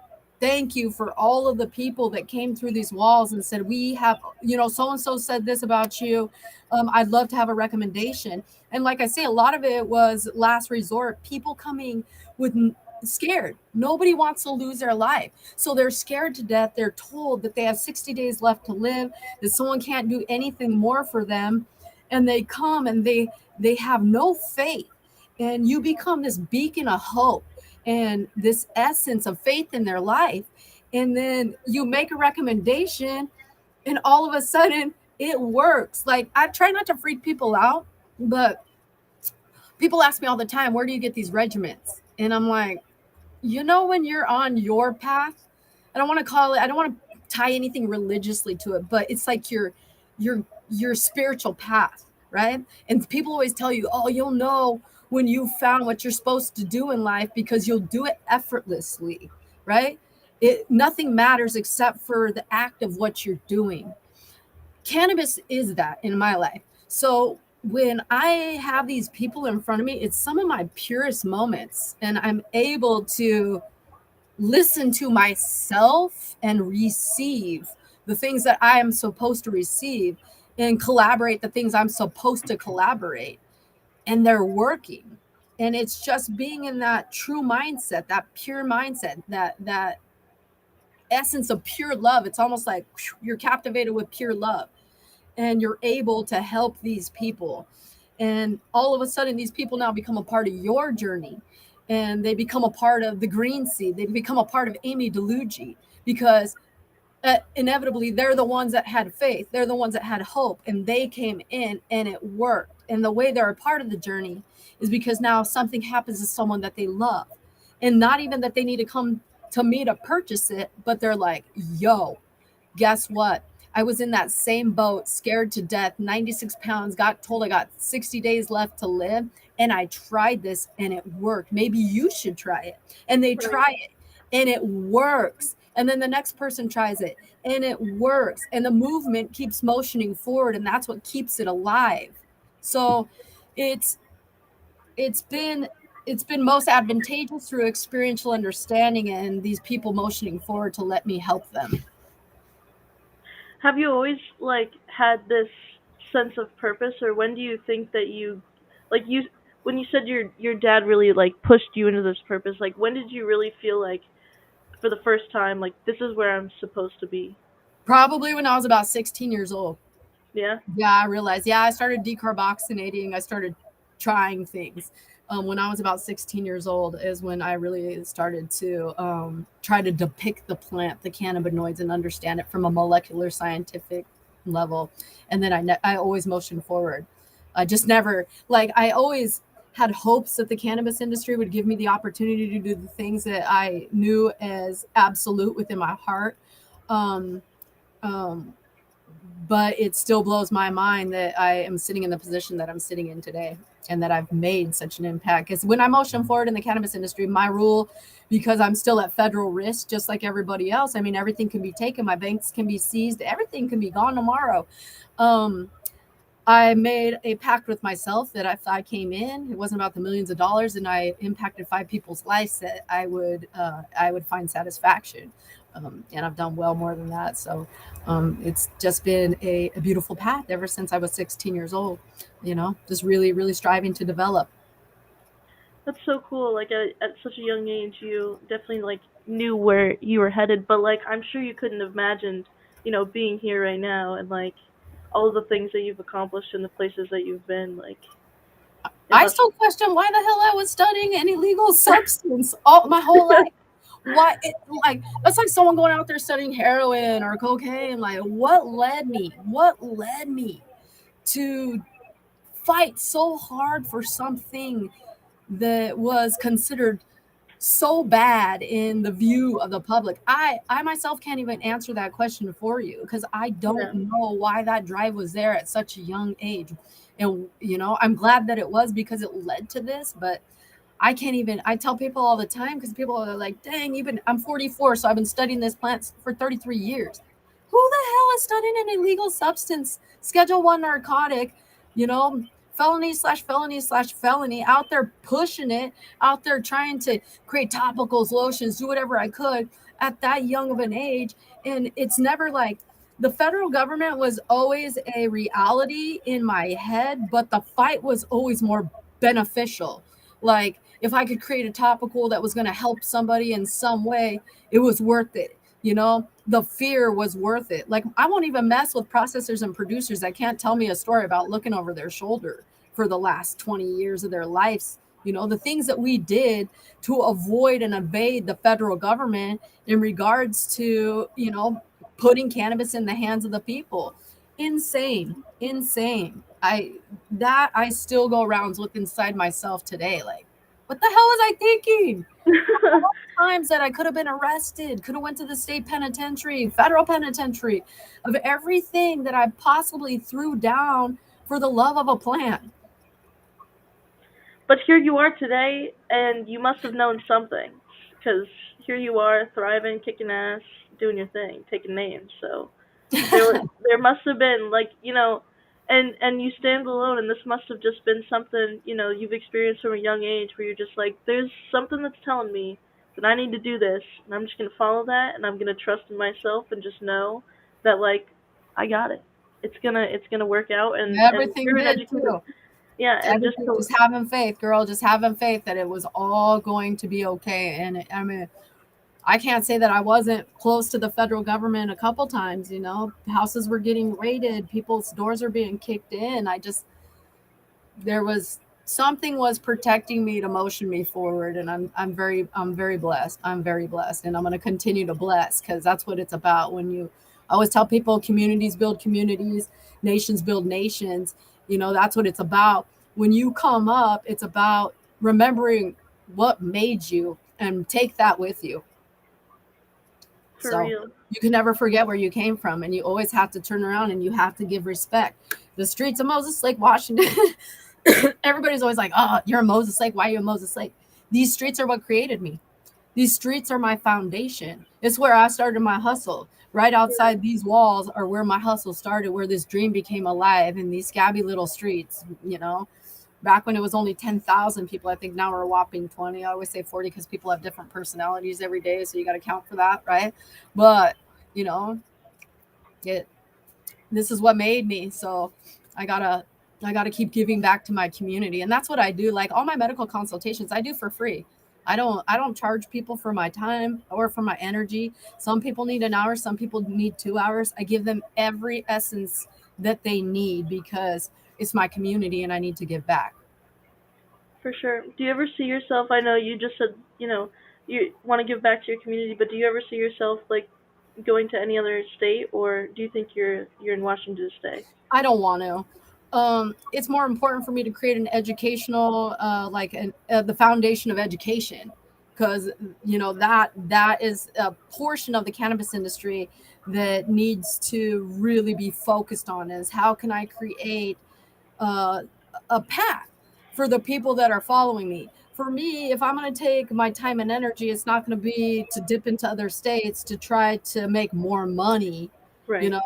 for all of the people that came through these walls and said, we have, so and so said this about you. I'd love to have a recommendation. And like I say, a lot of it was last resort, people coming with scared. Nobody wants to lose their life, so they're scared to death. They're told that they have 60 days left to live, that someone can't do anything more for them, and they come and they have no faith, and you become this beacon of hope and this essence of faith in their life. And then you make a recommendation, and all of a sudden it works. Like, I try not to freak people out, but people ask me all the time, where do you get these regiments? And I'm like, when you're on your path, I don't want to tie anything religiously to it, but it's like your spiritual path, right? And people always tell you, oh, you'll know when you found what you're supposed to do in life because you'll do it effortlessly, right? Nothing matters except for the act of what you're doing. Cannabis is that in my life. So when I have these people in front of me, it's some of my purest moments, and I'm able to listen to myself and receive the things that I am supposed to receive and collaborate the things I'm supposed to collaborate. And they're working. And it's just being in that true mindset, that pure mindset, that essence of pure love. It's almost like you're captivated with pure love and you're able to help these people. And all of a sudden, these people now become a part of your journey, and they become a part of the Green Sea. They become a part of Amy Dalluge because inevitably they're the ones that had faith. They're the ones that had hope, and they came in and it worked. And the way they're a part of the journey is because now something happens to someone that they love, and not even that they need to come to me to purchase it, but they're like, yo, guess what? I was in that same boat, scared to death, 96 pounds, got told I got 60 days left to live. And I tried this and it worked. Maybe you should try it. And they Right. try it and it works. And then the next person tries it and it works. And the movement keeps motioning forward. And that's what keeps it alive. So it's it's been it's been most advantageous through experiential understanding and these people motioning forward to let me help them. Have you always like had this sense of purpose, or when do you think that like you when you said your dad really like pushed you into this purpose, like when did you really feel like for the first time like this is where I'm supposed to be? Probably when I was about 16 years old. Yeah. Yeah, I realized. Yeah, I started decarboxynating. I started trying things. When I was about 16 years old is when I really started to try to depict the plant, the cannabinoids, and understand it from a molecular scientific level. And then I always motioned forward. I just never, like, I always had hopes that the cannabis industry would give me the opportunity to do the things that I knew as absolute within my heart. Um, um, but it still blows my mind that I am sitting in the position that I'm sitting in today and that I've made such an impact. Because when I motion forward in the cannabis industry, my rule, because I'm still at federal risk, just like everybody else, I mean, everything can be taken, my banks can be seized, everything can be gone tomorrow. Um, I made a pact with myself that if I came in, it wasn't about the millions of dollars, and I impacted 5 people's lives, that I would find satisfaction, and I've done well more than that. So it's just been a beautiful path ever since I was 16 years old. You know, just really, really striving to develop. That's so cool. Like at such a young age, you definitely like knew where you were headed. But like, I'm sure you couldn't have imagined, being here right now and like all of the things that you've accomplished and the places that you've been. Like, it I must. still question why the hell I was studying an illegal substance all my whole life. Why like that's like someone going out there studying heroin or cocaine. Like what led me to fight so hard for something that was considered so bad in the view of the public? I myself can't even answer that question for you because I don't Yeah, know why that drive was there at such a young age. And I'm glad that it was because it led to this, but I can't even. I tell people all the time because people are like, dang, I'm 44, so I've been studying this plant for 33 years. Who the hell is studying an illegal substance, Schedule 1 narcotic, you know, felony/felony/felony, out there pushing it, out there trying to create topicals, lotions, do whatever I could at that young of an age. And it's never like the federal government was always a reality in my head, but the fight was always more beneficial. Like if I could create a topical that was going to help somebody in some way, it was worth it. The fear was worth it. Like I won't even mess with processors and producers that can't tell me a story about looking over their shoulder for the last 20 years of their lives. The things that we did to avoid and evade the federal government in regards to, putting cannabis in the hands of the people. Insane, insane. I still go rounds with inside myself today. Like, what the hell was I thinking? Times that I could have been arrested, could have went to the state penitentiary, federal penitentiary, of everything that I possibly threw down for the love of a plant. but here you are today, and you must have known something, because here you are, thriving, kicking ass, doing your thing, taking names. So there must have been like and you stand alone, and this must have just been something you've experienced from a young age where you're just like there's something that's telling me that I need to do this, and I'm just gonna follow that, and I'm gonna trust in myself and just know that like I got it. It's gonna work out, and Everything you're an did educated. too. Yeah, and just Everything, to, just having faith, girl, just having faith that it was all going to be okay. And I mean, I can't say that I wasn't close to the federal government a couple times. Houses were getting raided, people's doors are being kicked in. There was something was protecting me to motion me forward, and I'm very blessed. I'm very blessed, and I'm going to continue to bless because that's what it's about. I always tell people, communities build communities, nations build nations. That's what it's about. When you come up, it's about remembering what made you and take that with you. for So real. you can never forget where you came from, and you always have to turn around and you have to give respect. The streets of Moses Lake, Washington. Everybody's always like, "Oh, you're a Moses Lake. Why are you a Moses Lake?" These streets are what created me. These streets are my foundation. It's where I started my hustle. Right outside these walls are where my hustle started, where this dream became alive in these scabby little streets. back when it was only 10,000 people. I think now we're a whopping 20. I always say 40 because people have different personalities every day. So you got to count for that, right? But, you know, it, this is what made me. So I gotta, I gotta keep giving back to my community. And that's what I do. Like all my medical consultations, I do for free. I don't charge people for my time or for my energy. Some people need an hour, some people need 2 hours. I give them every essence that they need because it's my community and I need to give back. For sure. Do you ever see yourself? I know you just said, you want to give back to your community, but do you ever see yourself like going to any other state, or do you think you're in Washington to stay? I don't want to. It's more important for me to create an educational, the foundation of education, because that is a portion of the cannabis industry that needs to really be focused on. Is how can I create uh, a path for the people that are following me. For me, if I'm going to take my time and energy, it's not going to be to dip into other states to try to make more money. You Right. know,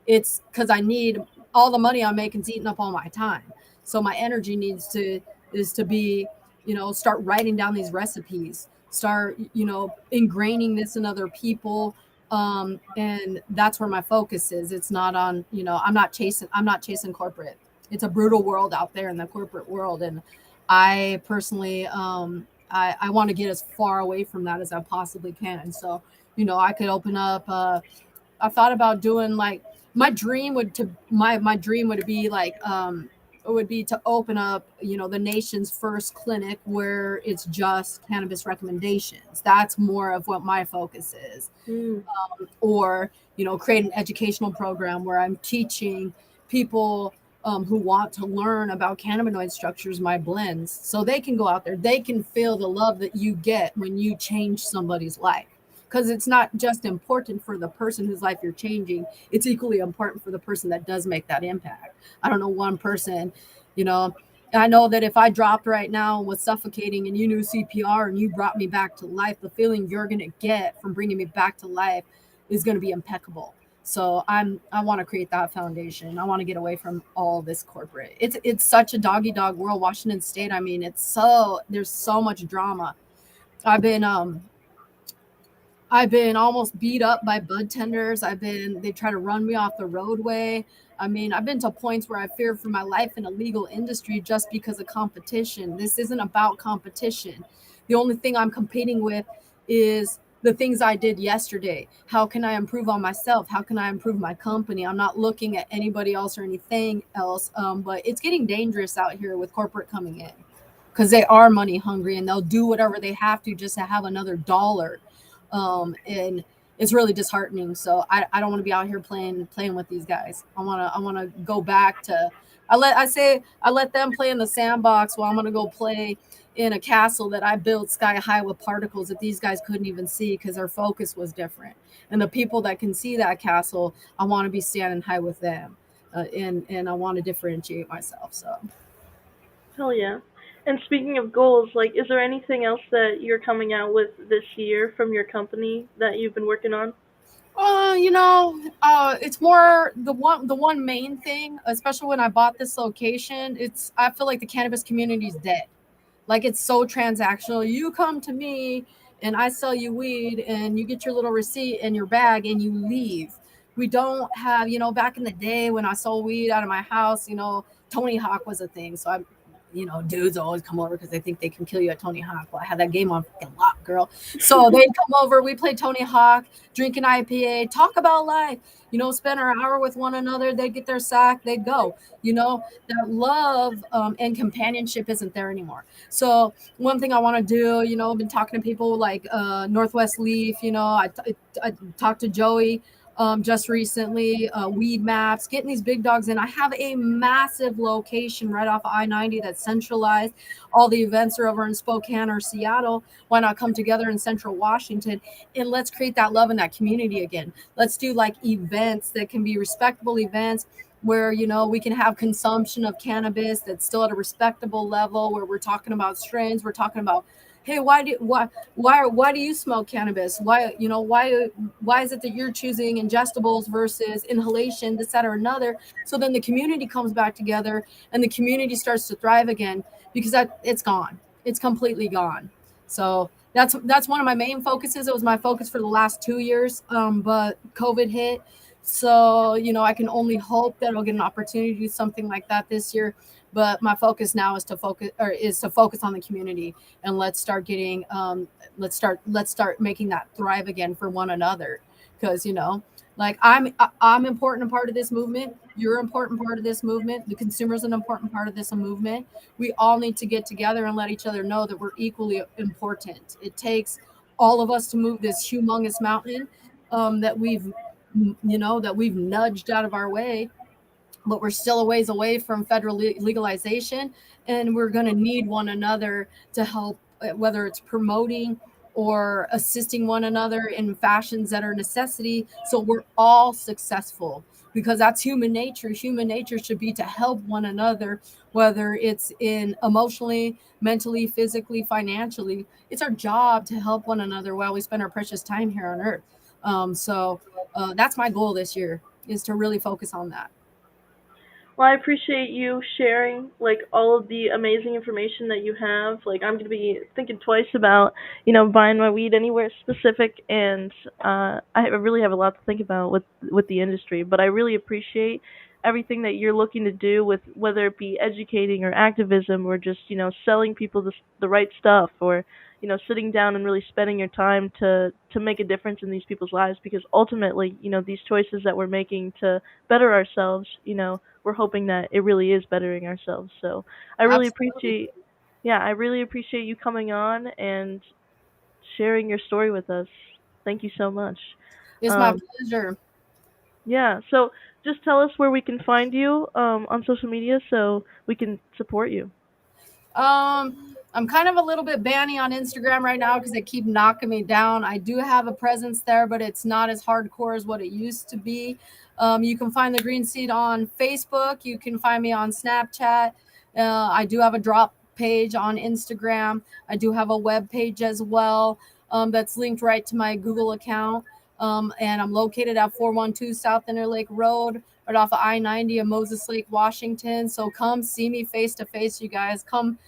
it's because I need all the money I'm making is eating up all my time. So my energy needs to is to be, start writing down these recipes, start, ingraining this in other people. And that's where my focus is. It's not on, I'm not chasing corporate. It's a brutal world out there in the corporate world. And I personally, I want to get as far away from that as I possibly can. So, I could open up, I thought about doing like my dream would be like it would be to open up, the nation's first clinic where it's just cannabis recommendations. That's more of what my focus is. Mm. Or, create an educational program where I'm teaching people who want to learn about cannabinoid structures, my blends, so they can go out there, they can feel the love that you get when you change somebody's life. Because it's not just important for the person whose life you're changing, it's equally important for the person that does make that impact. I don't know one person, you know, I know that if I dropped right now and was suffocating and you knew CPR and you brought me back to life, the feeling you're going to get from bringing me back to life is going to be impeccable. So I want to create that foundation. I want to get away from all this corporate. It's such a doggy dog world. Washington State. I mean, there's so much drama. I've been I've been almost beat up by bud tenders. They try to run me off the roadway. I mean, I've been to points where I feared for my life in a legal industry just because of competition. This isn't about competition. The only thing I'm competing with is the things I did yesterday. How can I improve on myself? How can I improve my company? I'm not looking at anybody else or anything else. But it's getting dangerous out here with corporate coming in because they are money hungry and they'll do whatever they have to just to have another dollar. And it's really disheartening. So I don't want to be out here playing with these guys. I want to go back to I let them play in the sandbox while I'm gonna go play in a castle that I built sky high with particles that these guys couldn't even see because their focus was different. And the people that can see that castle, I want to be standing high with them, and I want to differentiate myself. So. Hell yeah. And speaking of goals, like, is there anything else that you're coming out with this year from your company that you've been working on? It's more the one main thing, especially when I bought this location. I feel like the cannabis community is dead. Like it's so transactional. You come to me and I sell you weed and you get your little receipt in your bag and you leave. We don't have, back in the day when I sold weed out of my house, Tony Hawk was a thing. So dudes always come over because they think they can kill you at Tony Hawk. Well, I had that game on fucking lock, girl. So they'd come over, we play Tony Hawk, drink an IPA, talk about life, spend our hour with one another. They'd get their sack, they'd go. That love and companionship isn't there anymore. So one thing I want to do, I've been talking to people like Northwest Leaf, I talked to Joey just recently, weed maps, getting these big dogs in. I have a massive location right off I-90 that's centralized. All the events are over in Spokane or Seattle. Why not come together in Central Washington and let's create that love in that community again? Let's do like events that can be respectable events where we can have consumption of cannabis that's still at a respectable level, where we're talking about strains, we're talking about hey, why do you smoke cannabis? Why is it that you're choosing ingestibles versus inhalation, this, that, or another? So then the community comes back together and the community starts to thrive again, because that it's gone. It's completely gone. So that's one of my main focuses. It was my focus for the last 2 years, but COVID hit. So, I can only hope that I'll get an opportunity to do something like that this year. But my focus now is to focus on the community, and let's start making that thrive again for one another. Because like I'm important part of this movement. You're an important part of this movement. The consumer's an important part of this movement. We all need to get together and let each other know that we're equally important. It takes all of us to move this humongous mountain, that we've nudged out of our way, but we're still a ways away from federal legalization, and we're going to need one another to help, whether it's promoting or assisting one another in fashions that are necessity, so we're all successful, because that's human nature should be to help one another, whether it's in emotionally, mentally, physically, financially. It's our job to help one another while we spend our precious time here on earth. So that's my goal this year, is to really focus on that. Well, I appreciate you sharing like all of the amazing information that you have. Like I'm gonna be thinking twice about, buying my weed anywhere specific, and really have a lot to think about with the industry. But I really appreciate everything that you're looking to do with whether it be educating or activism or just selling people the right stuff, or sitting down and really spending your time to make a difference in these people's lives, because ultimately these choices that we're making to better ourselves, we're hoping that it really is bettering ourselves. So I really Absolutely. appreciate, yeah, I really appreciate you coming on and sharing your story with us. Thank you so much. It's my Um, pleasure. yeah, so just tell us where we can find you on social media so we can support you. I'm kind of a little bit banny on Instagram right now because they keep knocking me down. I do have a presence there, but it's not as hardcore as what it used to be. You can find the Green Seed on Facebook. You can find me on Snapchat. I do have a drop page on Instagram. I do have a web page as well, that's linked right to my Google account. And I'm located at 412 South Interlake Road, right off of I-90 in Moses Lake, Washington. So come see me face to face, you guys. Come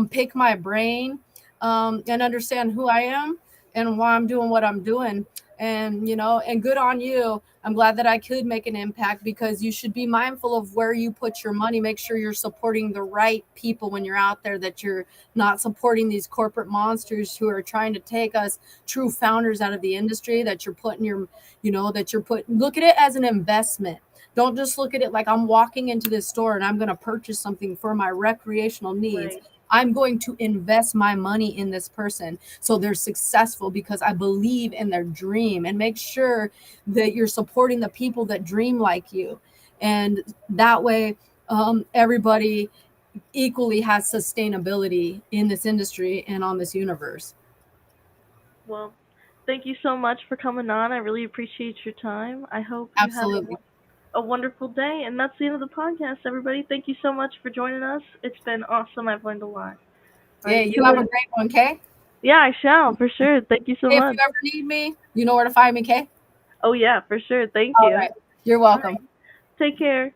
pick my brain, and understand who I am and why I'm doing what I'm doing. And good on you. I'm glad that I could make an impact, because you should be mindful of where you put your money. Make sure you're supporting the right people when you're out there, that you're not supporting these corporate monsters who are trying to take us true founders out of the industry, that you're putting look at it as an investment. Don't just look at it like I'm walking into this store and I'm going to purchase something for my recreational needs. Right. I'm going to invest my money in this person so they're successful, because I believe in their dream. And make sure that you're supporting the people that dream like you. And that way, everybody equally has sustainability in this industry and on this universe. Well, thank you so much for coming on. I really appreciate your time. I hope you have Absolutely. a wonderful day. And that's the end of the podcast, everybody. Thank you so much for joining us. It's been awesome. I've learned a lot. All Yeah, right. you have a great one, Kay. Yeah, I shall, for sure. Thank you so Hey, if much. you ever need me, you know where to find me, Kay. Oh, yeah, for sure. Thank All you. right. You're All welcome. right. Take care.